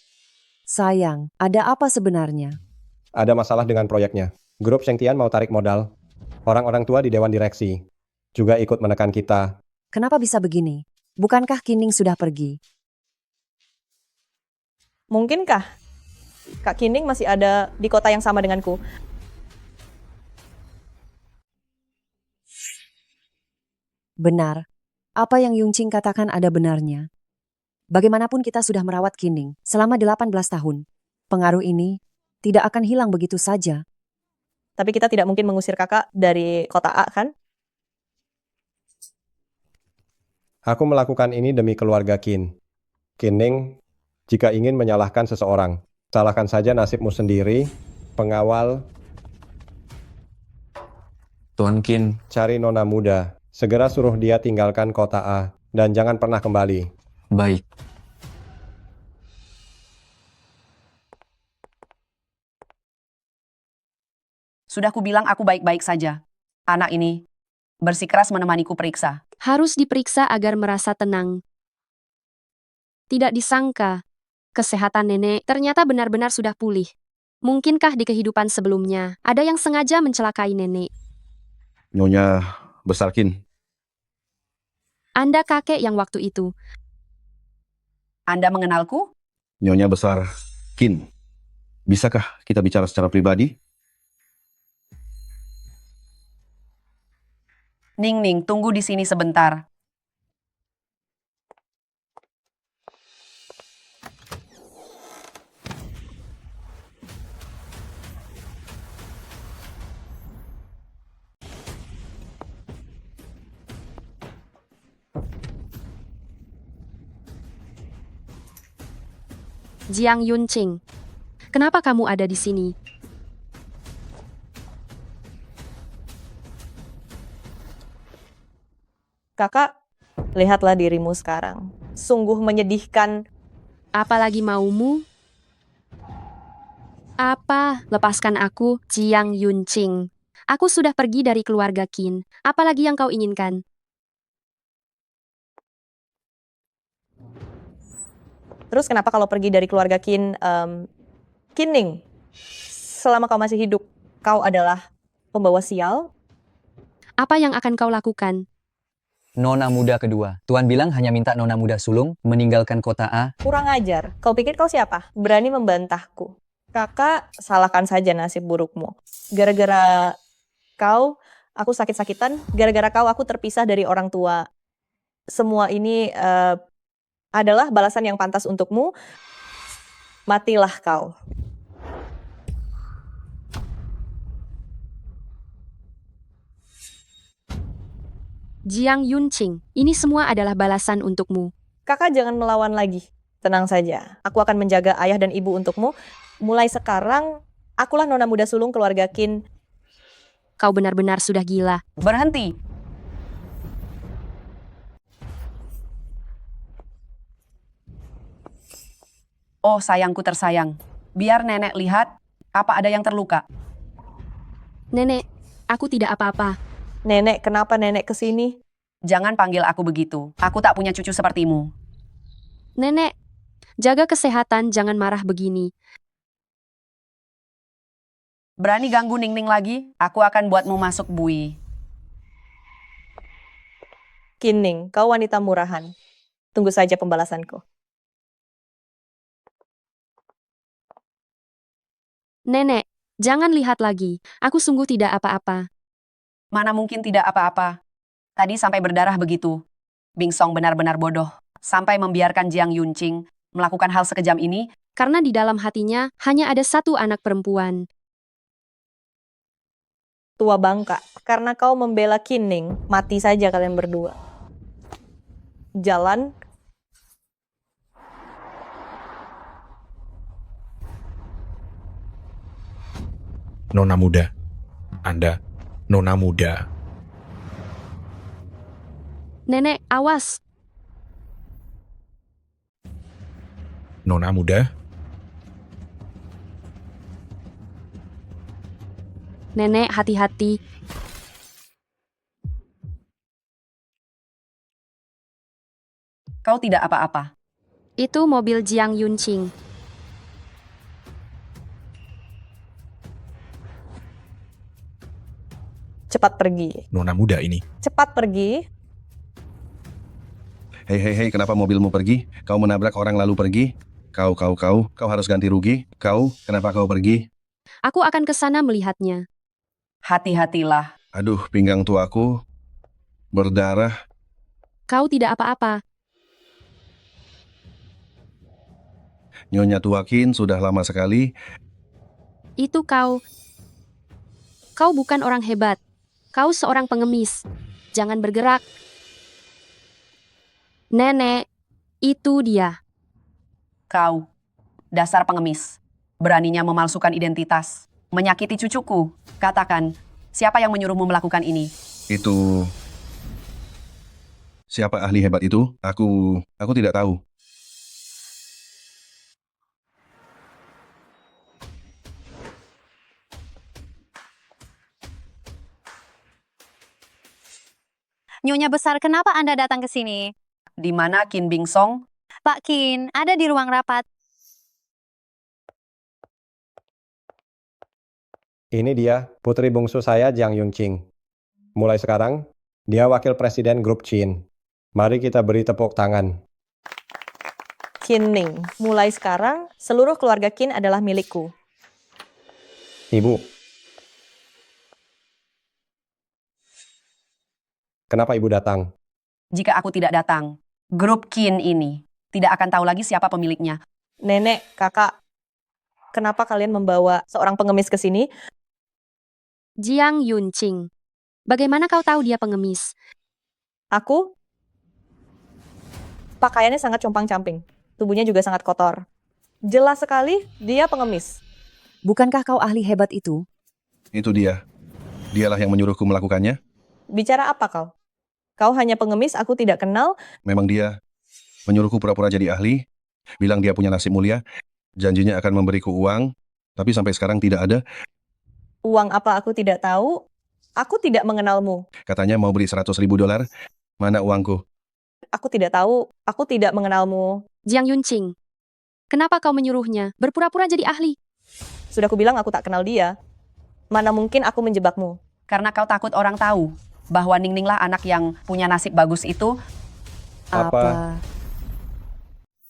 Sayang, ada apa sebenarnya? Ada masalah dengan proyeknya. Grup Shengtian mau tarik modal. Orang-orang tua di Dewan Direksi juga ikut menekan kita. Kenapa bisa begini? Bukankah Kinning sudah pergi? Mungkinkah Kak Kinning masih ada di kota yang sama denganku? Benar. Apa yang Yuncing katakan ada benarnya. Bagaimanapun kita sudah merawat Kinning selama 18 tahun. Pengaruh ini tidak akan hilang begitu saja. Tapi kita tidak mungkin mengusir kakak dari kota A, kan? Aku melakukan ini demi keluarga Qin. Kinning, jika ingin menyalahkan seseorang, salahkan saja nasibmu sendiri, pengawal. Tuan Qin, Cari nona muda. Segera suruh dia tinggalkan kota A dan jangan pernah kembali. baik. Sudah kubilang aku baik-baik saja. Anak ini bersikeras menemaniku periksa. harus diperiksa agar merasa tenang. Tidak disangka, kesehatan nenek ternyata benar-benar sudah pulih. Mungkinkah di kehidupan sebelumnya ada yang sengaja mencelakai nenek? Nyonya besar Qin. Anda kakek yang waktu itu. Anda mengenalku? Nyonya besar Qin. Bisakah kita bicara secara pribadi? Ningning, tunggu di sini sebentar. Jiang Yuncing, kenapa kamu ada di sini? Kakak, lihatlah dirimu sekarang. Sungguh menyedihkan. Apalagi maumu? Apa? Lepaskan aku, Jiang Yuncing. Aku sudah pergi dari keluarga Qin. Apalagi yang kau inginkan? Terus kenapa kalau pergi dari keluarga Qin, Kinning, selama kau masih hidup, kau adalah pembawa sial? Apa yang akan kau lakukan? Nona muda kedua. Tuan bilang hanya minta nona muda sulung meninggalkan kota A. Kurang ajar. Kau pikir kau siapa? Berani membantahku. Kakak, salahkan saja nasib burukmu. Gara-gara kau, aku sakit-sakitan. Gara-gara kau, aku terpisah dari orang tua. Semua ini adalah balasan yang pantas untukmu. Matilah kau. Jiang Yunqing, ini semua adalah balasan untukmu. Kakak jangan melawan lagi. Tenang saja. Aku akan menjaga ayah dan ibu untukmu. Mulai sekarang, akulah nona muda sulung keluarga Qin. Kau benar-benar sudah gila. Berhenti. Oh sayangku tersayang. Biar nenek lihat, apa ada yang terluka? Nenek, aku tidak apa-apa. Nenek, kenapa nenek kesini? Jangan panggil aku begitu. Aku tak punya cucu sepertimu. Nenek, jaga kesehatan, jangan marah begini. Berani ganggu Ningning lagi, aku akan buatmu masuk bui. Qin, kau wanita murahan. Tunggu saja pembalasanku. Nenek, jangan lihat lagi. Aku sungguh tidak apa-apa. Mana mungkin tidak apa-apa. Tadi sampai berdarah begitu. Bing Song benar-benar bodoh. Sampai membiarkan Jiang Yunqing melakukan hal sekejam ini. Karena di dalam hatinya hanya ada satu anak perempuan. Tua bangka. Karena kau membela Qin, mati saja kalian berdua. Jalan. Nona muda. Anda nona muda. Nenek, awas. Nona muda. Nenek, hati-hati. Kau tidak apa-apa. Itu mobil Jiang Yunqing. Cepat pergi. Nona muda ini. Cepat pergi. Hei, kenapa mobilmu pergi? Kau menabrak orang lalu pergi? Kau harus ganti rugi. Kenapa kau pergi? Aku akan ke sana melihatnya. Hati-hatilah. Aduh, pinggang tuaku berdarah. Kau tidak apa-apa. Nyonya tua Qin sudah lama sekali. Itu kau. Kau bukan orang hebat. Kau seorang pengemis. Jangan bergerak. Nenek, itu dia. Kau, dasar pengemis. Beraninya memalsukan identitas. Menyakiti cucuku. Katakan, siapa yang menyuruhmu melakukan ini? Itu... Siapa ahli hebat itu? Aku tidak tahu. Nyonya besar, kenapa Anda datang ke sini? Di mana Qin Bing Song? Pak Qin, ada di ruang rapat. Ini dia, putri bungsu saya Jiang Yunqing. Mulai sekarang, dia wakil presiden grup Qin. Mari kita beri tepuk tangan. Qin, mulai sekarang seluruh keluarga Qin adalah milikku. Ibu. Kenapa ibu datang? Jika aku tidak datang, grup Qin ini tidak akan tahu lagi siapa pemiliknya. Nenek, kakak, kenapa kalian membawa seorang pengemis ke sini? Jiang Yunqing. Bagaimana kau tahu dia pengemis? Aku? Pakaiannya sangat compang-camping. Tubuhnya juga sangat kotor. Jelas sekali dia pengemis. Bukankah kau ahli hebat itu? Itu dia. Dialah yang menyuruhku melakukannya. Bicara apa kau? Kau hanya pengemis, aku tidak kenal. Memang dia menyuruhku pura-pura jadi ahli. Bilang dia punya nasib mulia. Janjinya akan memberiku uang. Tapi sampai sekarang tidak ada. Uang apa aku tidak tahu. Aku tidak mengenalmu. Katanya mau beri $100.000. Mana uangku? Aku tidak tahu. Aku tidak mengenalmu. Jiang Yunqing. Kenapa kau menyuruhnya berpura-pura jadi ahli? Sudah kubilang aku tak kenal dia. Mana mungkin aku menjebakmu. Karena kau takut orang tahu. bahwa Ningninglah anak yang punya nasib bagus itu. Apa?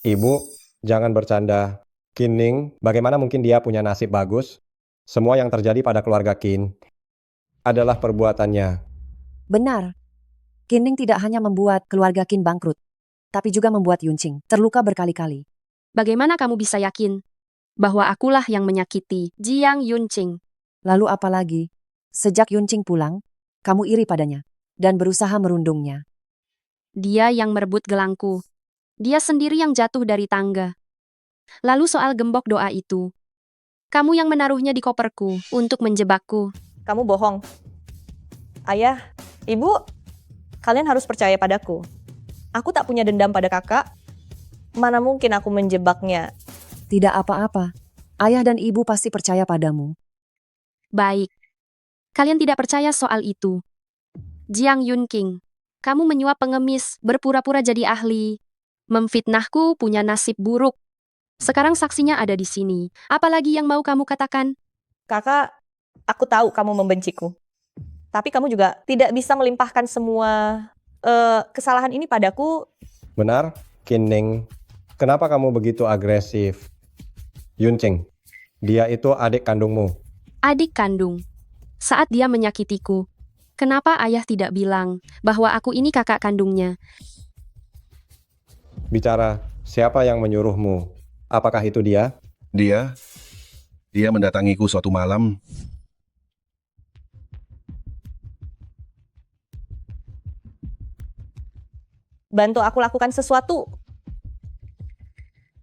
Ibu, jangan bercanda. Qin Ning, bagaimana mungkin dia punya nasib bagus? Semua yang terjadi pada keluarga Qin adalah perbuatannya. Benar. Qin Ning tidak hanya membuat keluarga Qin bangkrut, tapi juga membuat Yunqing terluka berkali-kali. Bagaimana kamu bisa yakin bahwa akulah yang menyakiti Jiang Yunqing? Lalu apa lagi? Sejak Yunqing pulang, kamu iri padanya dan berusaha merundungnya. Dia yang merebut gelangku. Dia sendiri yang jatuh dari tangga. Lalu soal gembok doa itu, kamu yang menaruhnya di koperku untuk menjebakku. Kamu bohong. Ayah, ibu, kalian harus percaya padaku. Aku tak punya dendam pada kakak. Mana mungkin aku menjebaknya? Tidak apa-apa. Ayah dan ibu pasti percaya padamu. Baik. Kalian tidak percaya soal itu. Jiang Yunqing, kamu menyuap pengemis, berpura-pura jadi ahli. Memfitnahku punya nasib buruk. Sekarang saksinya ada di sini. Apalagi yang mau kamu katakan? Kakak, aku tahu kamu membenciku. Tapi kamu juga tidak bisa melimpahkan semua kesalahan ini padaku. Benar, Qin Ning. Kenapa kamu begitu agresif? Yunqing, dia itu adik kandungmu. Adik kandung. Saat dia menyakitiku, kenapa ayah tidak bilang bahwa aku ini kakak kandungnya? Bicara, siapa yang menyuruhmu? Apakah itu dia? Dia mendatangiku suatu malam. Bantu aku lakukan sesuatu.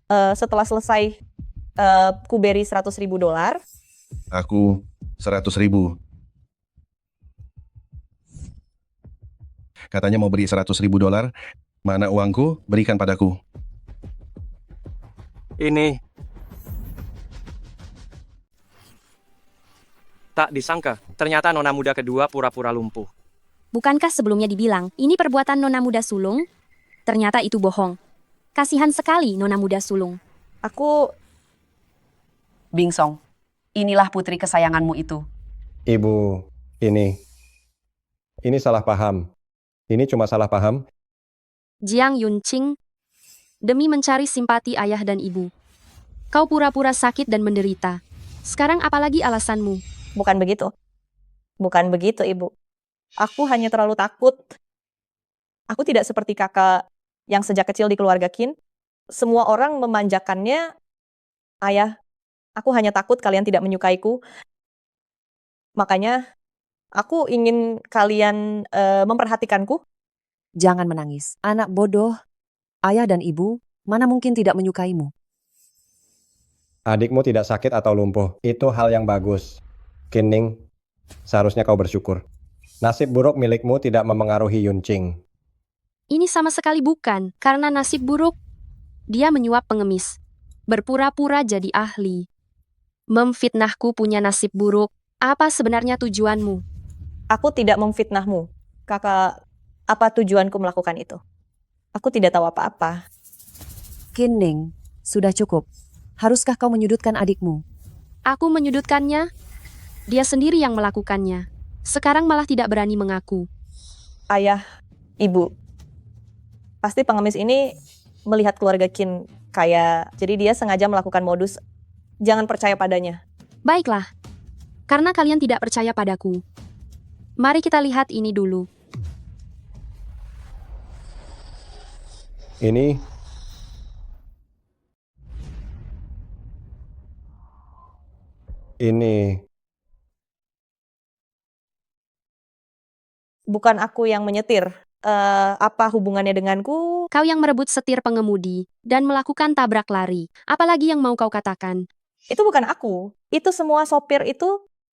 Setelah selesai, ku beri $100.000. Aku 100.000. Katanya mau beri $100.000. Mana uangku? Berikan padaku. Ini. Tak disangka, ternyata nona muda kedua pura-pura lumpuh. Bukankah sebelumnya dibilang, ini perbuatan nona muda sulung? Ternyata itu bohong. Kasihan sekali nona muda sulung. Aku... Bingsong, inilah putri kesayanganmu itu. Ibu, ini salah paham. Ini cuma salah paham. Jiang Yunqing, demi mencari simpati ayah dan ibu, kau pura-pura sakit dan menderita. Sekarang apalagi alasanmu? Bukan begitu. Bukan begitu, Ibu. Aku hanya terlalu takut. Aku tidak seperti kakak yang sejak kecil di keluarga Qin. Semua orang memanjakannya. Ayah, aku hanya takut kalian tidak menyukaiku. Makanya, aku ingin kalian memperhatikanku. Jangan menangis. Anak bodoh. Ayah dan ibu, mana mungkin tidak menyukaimu? Adikmu tidak sakit atau lumpuh. Itu hal yang bagus. Qin Ning, seharusnya kau bersyukur. Nasib buruk milikmu tidak memengaruhi Yunqing. Ini sama sekali bukan, karena nasib buruk. Dia menyuap pengemis. Berpura-pura jadi ahli. Memfitnahku punya nasib buruk. Apa sebenarnya tujuanmu? Aku tidak memfitnahmu. Kakak, apa tujuanku melakukan itu? Aku tidak tahu apa-apa. Qin Ning, sudah cukup. Haruskah kau menyudutkan adikmu? Aku menyudutkannya? Dia sendiri yang melakukannya. Sekarang malah tidak berani mengaku. Ayah, ibu, pasti pengemis ini melihat keluarga Qin kaya, jadi dia sengaja melakukan modus. Jangan percaya padanya. Baiklah, karena kalian tidak percaya padaku. Mari kita lihat ini dulu. Ini Bukan aku yang menyetir. Apa hubungannya denganku? Kau yang merebut setir pengemudi dan melakukan tabrak lari. Apalagi yang mau kau katakan? Itu bukan aku. Itu semua sopir itu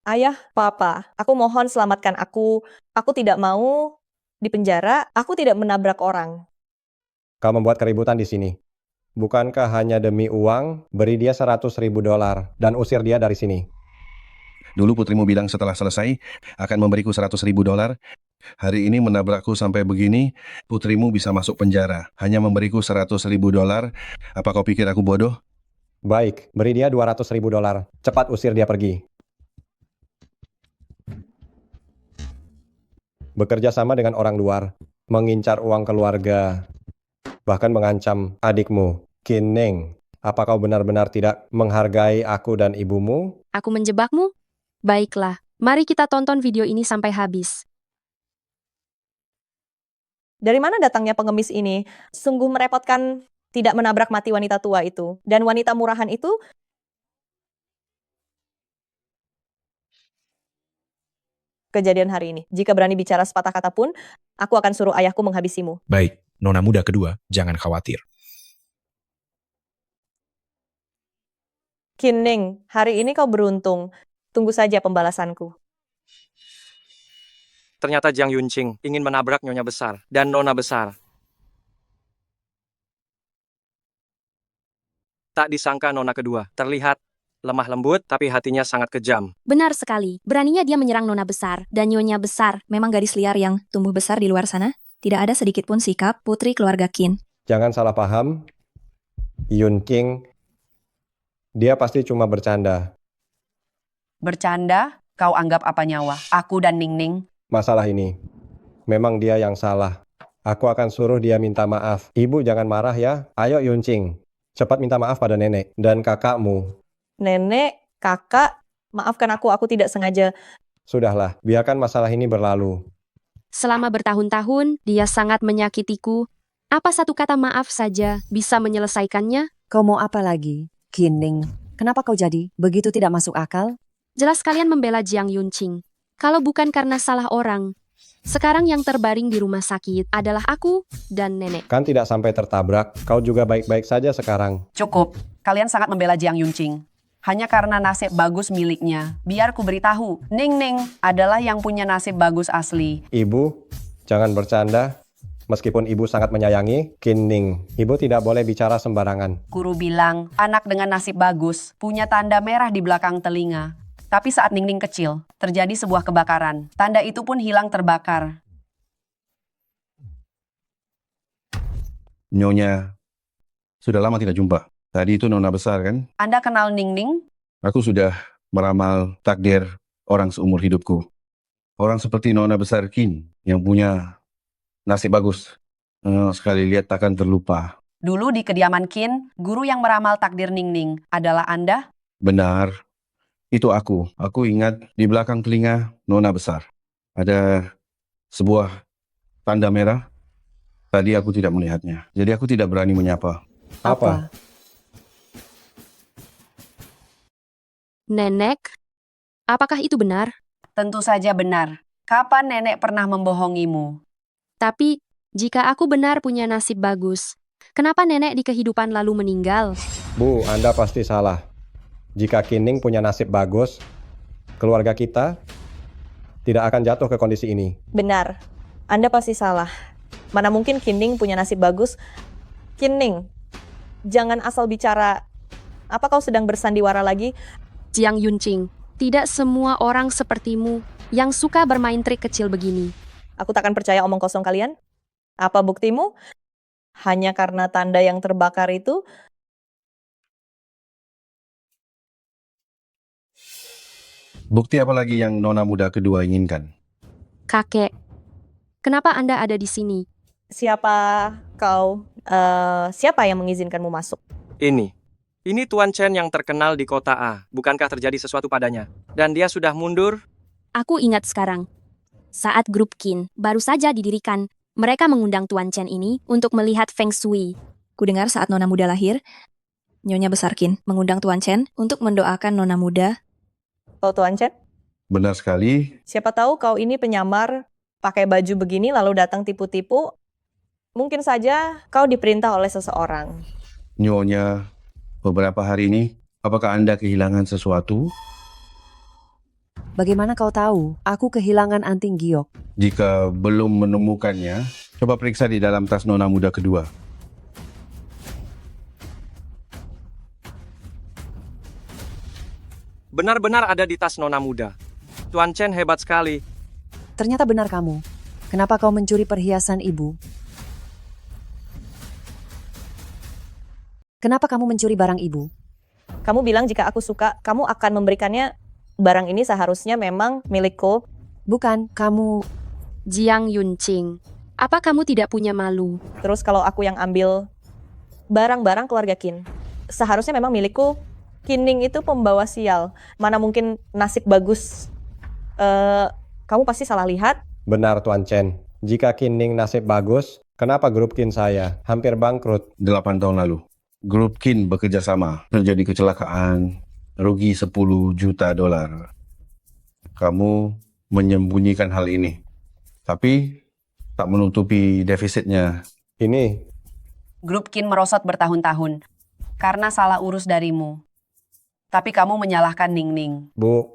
ayah, papa. Aku mohon selamatkan aku. Aku tidak mau dipenjara. Aku tidak menabrak orang. kau membuat keributan di sini. Bukankah hanya demi uang, beri dia $100.000 dan usir dia dari sini. Dulu putrimu bilang setelah selesai akan memberiku $100.000. Hari ini menabrakku sampai begini, putrimu bisa masuk penjara. Hanya memberiku $100.000. Apa kau pikir aku bodoh? Baik, beri dia $200.000. Cepat usir dia pergi. bekerja sama dengan orang luar, mengincar uang keluarga, bahkan mengancam adikmu. Qin Ning, apa kau benar-benar tidak menghargai aku dan ibumu? Aku menjebakmu? Baiklah, mari kita tonton video ini sampai habis. Dari mana datangnya pengemis ini? Sungguh merepotkan tidak menabrak mati wanita tua itu. Dan wanita murahan itu kejadian hari ini. Jika berani bicara sepatah kata pun, aku akan suruh ayahku menghabisimu. Baik, nona muda kedua, jangan khawatir. Qin Ning, hari ini kau beruntung. Tunggu saja pembalasanku. Ternyata Jiang Yunqing ingin menabrak nyonya besar dan nona besar. Tak disangka nona kedua terlihat lemah lembut tapi hatinya sangat kejam. Benar sekali, beraninya dia menyerang nona besar dan nyonya besar. Memang gadis liar yang tumbuh besar di luar sana. Tidak ada sedikit pun sikap putri keluarga Qin. Jangan salah paham, Yunqing, dia pasti cuma bercanda. Bercanda? Kau anggap apa nyawa? Aku dan Ningning. Masalah ini, memang dia yang salah. Aku akan suruh dia minta maaf. Ibu jangan marah ya. Ayo Yunqing, cepat minta maaf pada nenek dan kakakmu. Nenek, kakak, maafkan aku tidak sengaja. Sudahlah, biarkan masalah ini berlalu. Selama bertahun-tahun, dia sangat menyakitiku. Apa satu kata maaf saja bisa menyelesaikannya? Kau mau apa lagi, Qin Ning? Kenapa kau jadi begitu tidak masuk akal? Jelas kalian membela Jiang Yunqing. Kalau bukan karena salah orang, sekarang yang terbaring di rumah sakit adalah aku dan nenek. Kan tidak sampai tertabrak, kau juga baik-baik saja sekarang. Cukup, kalian sangat membela Jiang Yunqing. Hanya karena nasib bagus miliknya. Biar ku beritahu, Ningning adalah yang punya nasib bagus asli. Ibu, jangan bercanda. Meskipun ibu sangat menyayangi Qin Ning, ibu tidak boleh bicara sembarangan. Guru bilang, anak dengan nasib bagus punya tanda merah di belakang telinga. Tapi saat Ningning kecil, terjadi sebuah kebakaran. Tanda itu pun hilang terbakar. Nyonya, sudah lama tidak jumpa. Tadi itu nona besar kan? Anda kenal Ningning? Aku sudah meramal takdir orang seumur hidupku. Orang seperti nona besar Qin yang punya nasib bagus. Sekali lihat takkan terlupa. Dulu di kediaman Qin, guru yang meramal takdir Ningning adalah Anda? Benar. Itu aku. Aku ingat di belakang telinga nona besar. Ada sebuah tanda merah. Tadi aku tidak melihatnya. Jadi aku tidak berani menyapa. Apa? Nenek, apakah itu benar? Tentu saja benar. Kapan nenek pernah membohongimu? Tapi, jika aku benar punya nasib bagus, kenapa nenek di kehidupan lalu meninggal? Bu, Anda pasti salah. Jika Qin Ning punya nasib bagus, keluarga kita tidak akan jatuh ke kondisi ini. Benar, Anda pasti salah. Mana mungkin Qin Ning punya nasib bagus? Qin Ning, jangan asal bicara. Apa kau sedang bersandiwara lagi? Jiang Yunqing, tidak semua orang sepertimu yang suka bermain trik kecil begini. Aku takkan percaya omong kosong kalian. Apa buktimu? Hanya karena tanda yang terbakar itu? Bukti apa lagi yang nona muda kedua inginkan? Kakek, kenapa Anda ada di sini? Siapa kau? Siapa yang mengizinkanmu masuk? Ini Tuan Chen yang terkenal di kota A. Bukankah terjadi sesuatu padanya? Dan dia sudah mundur? Aku ingat sekarang. Saat grup Qin baru saja didirikan, mereka mengundang Tuan Chen ini untuk melihat Feng Shui. Kudengar saat nona muda lahir, nyonya besar Qin mengundang Tuan Chen untuk mendoakan nona muda. Oh, Tuan Chen? Benar sekali. Siapa tahu kau ini penyamar, pakai baju begini lalu datang tipu-tipu. Mungkin saja kau diperintah oleh seseorang. Nyonya, beberapa hari ini, apakah Anda kehilangan sesuatu? Bagaimana kau tahu? Aku kehilangan anting giok. Jika belum menemukannya, coba periksa di dalam tas nona muda kedua. Benar-benar ada di tas nona muda. Tuan Chen hebat sekali. Ternyata benar kamu. Kenapa kau mencuri perhiasan ibu? Kenapa kamu mencuri barang ibu? Kamu bilang jika aku suka, kamu akan memberikannya. Barang ini seharusnya memang milikku. Bukan, kamu... Jiang Yunqing, apa kamu tidak punya malu? Terus kalau aku yang ambil barang-barang keluarga Qin, seharusnya memang milikku. Qin Ning itu pembawa sial. Mana mungkin nasib bagus. Kamu pasti salah lihat. Benar Tuan Chen. Jika Qin Ning nasib bagus, kenapa grup Qin saya hampir bangkrut? 8 tahun lalu, grup Qin bekerja sama. Terjadi kecelakaan, rugi 10 juta dolar. Kamu menyembunyikan hal ini, tapi tak menutupi defisitnya. Ini Grup Qin merosot bertahun-tahun karena salah urus darimu. Tapi kamu menyalahkan Ningning. Bu,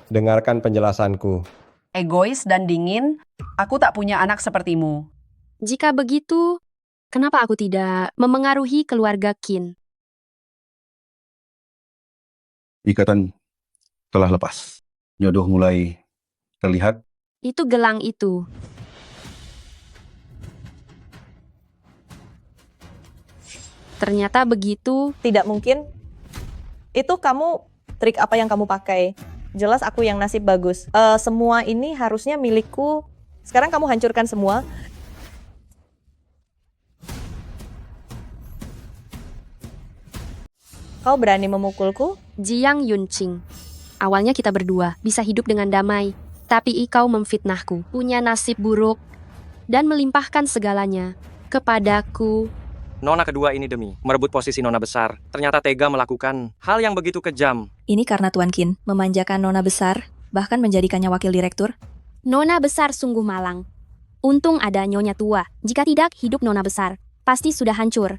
dengarkan penjelasanku. Egois dan dingin, aku tak punya anak sepertimu. Jika begitu, kenapa aku tidak memengaruhi keluarga Qin? Ikatan telah lepas. Jodoh mulai terlihat. Itu gelang itu. Ternyata begitu. Tidak mungkin. Itu kamu, trik apa yang kamu pakai? Jelas aku yang nasib bagus. Semua ini harusnya milikku. Sekarang kamu hancurkan semua. Kau berani memukulku? Jiang Yunqing, awalnya kita berdua bisa hidup dengan damai. Tapi kau memfitnahku, punya nasib buruk, dan melimpahkan segalanya kepadaku. Nona kedua ini demi merebut posisi nona besar, ternyata tega melakukan hal yang begitu kejam. Ini karena Tuan Qin memanjakan nona besar, bahkan menjadikannya wakil direktur. Nona besar sungguh malang. Untung ada nyonya tua. Jika tidak, hidup nona besar pasti sudah hancur.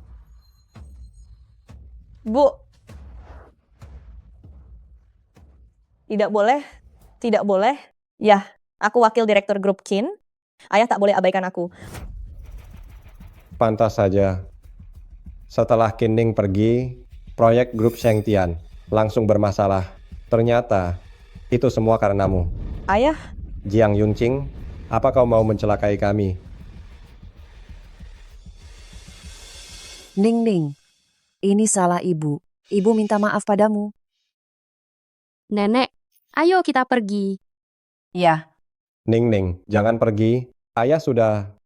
Bu, tidak boleh, tidak boleh. Ya, aku wakil direktur grup Qin. Ayah tak boleh abaikan aku. Pantas saja. Setelah Qin Ning pergi, proyek grup Shengtian langsung bermasalah. Ternyata itu semua karenamu. Ayah, Jiang Yunqing, apa kau mau mencelakai kami? Ning, ini salah ibu. Ibu minta maaf padamu. Nenek, ayo kita pergi. Ya, Ning, jangan pergi. Ayah sudah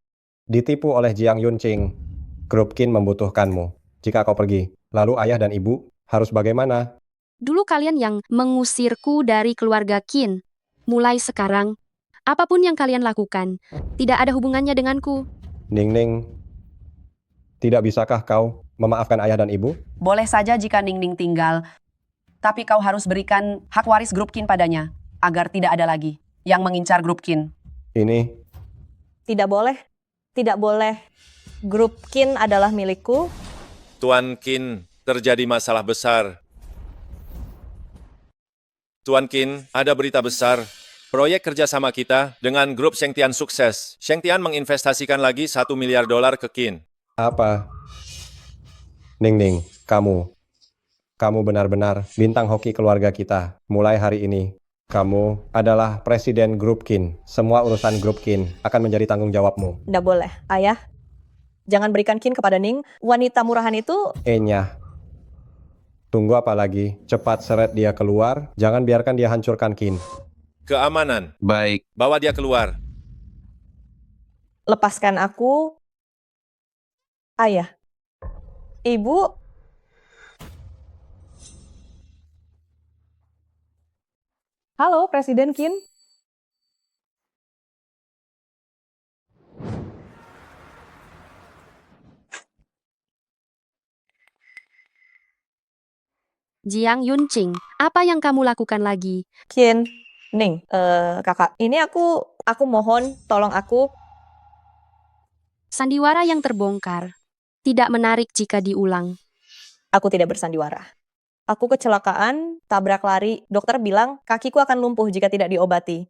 ditipu oleh Jiang Yunqing. Grup Qin membutuhkanmu. Jika kau pergi, lalu ayah dan ibu harus bagaimana? Dulu kalian yang mengusirku dari keluarga Qin. Mulai sekarang, apapun yang kalian lakukan, tidak ada hubungannya denganku. Ning, tidak bisakah kau memaafkan ayah dan ibu? boleh saja jika Ningning tinggal. Tapi kau harus berikan hak waris grup Qin padanya, agar tidak ada lagi yang mengincar grup Qin. Ini tidak boleh. Tidak boleh. Grup Qin adalah milikku. Tuan Qin, terjadi masalah besar. Tuan Qin, ada berita besar. Proyek kerjasama kita dengan grup Shengtian sukses. Shengtian menginvestasikan lagi $1 miliar ke Qin. apa? Ning, kamu benar-benar bintang hoki keluarga kita. Mulai hari ini, kamu adalah presiden grup Qin. Semua urusan grup Qin akan menjadi tanggung jawabmu. Tidak boleh. Ayah, jangan berikan Qin kepada Ning. Wanita murahan itu... Enya, tunggu apa lagi? Cepat seret dia keluar. Jangan biarkan dia hancurkan Qin. Keamanan. Baik. Bawa dia keluar. Lepaskan aku. Ayah. Ibu. Halo, Presiden Qin. Jiang Yunqing, apa yang kamu lakukan lagi? Qin, Ning, kakak. Ini aku mohon, tolong aku. Sandiwara yang terbongkar. Tidak menarik jika diulang. Aku tidak bersandiwara. Aku kecelakaan, tabrak lari. Dokter bilang kakiku akan lumpuh jika tidak diobati.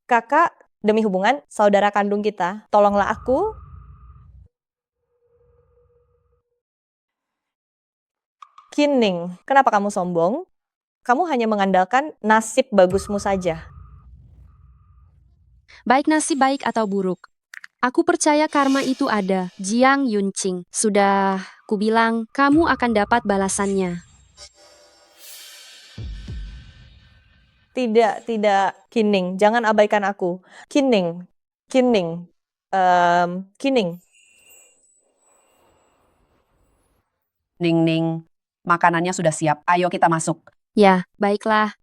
Kakak, demi hubungan saudara kandung kita, tolonglah aku. Qin Ning, kenapa kamu sombong? Kamu hanya mengandalkan nasib bagusmu saja. Baik nasib baik atau buruk. Aku percaya karma itu ada. Jiang Yunqing, sudah kubilang kamu akan dapat balasannya. Tidak, Kining, jangan abaikan aku. Kining, Kining, Kining. Ning Ning, makanannya sudah siap. Ayo kita masuk. Ya, baiklah.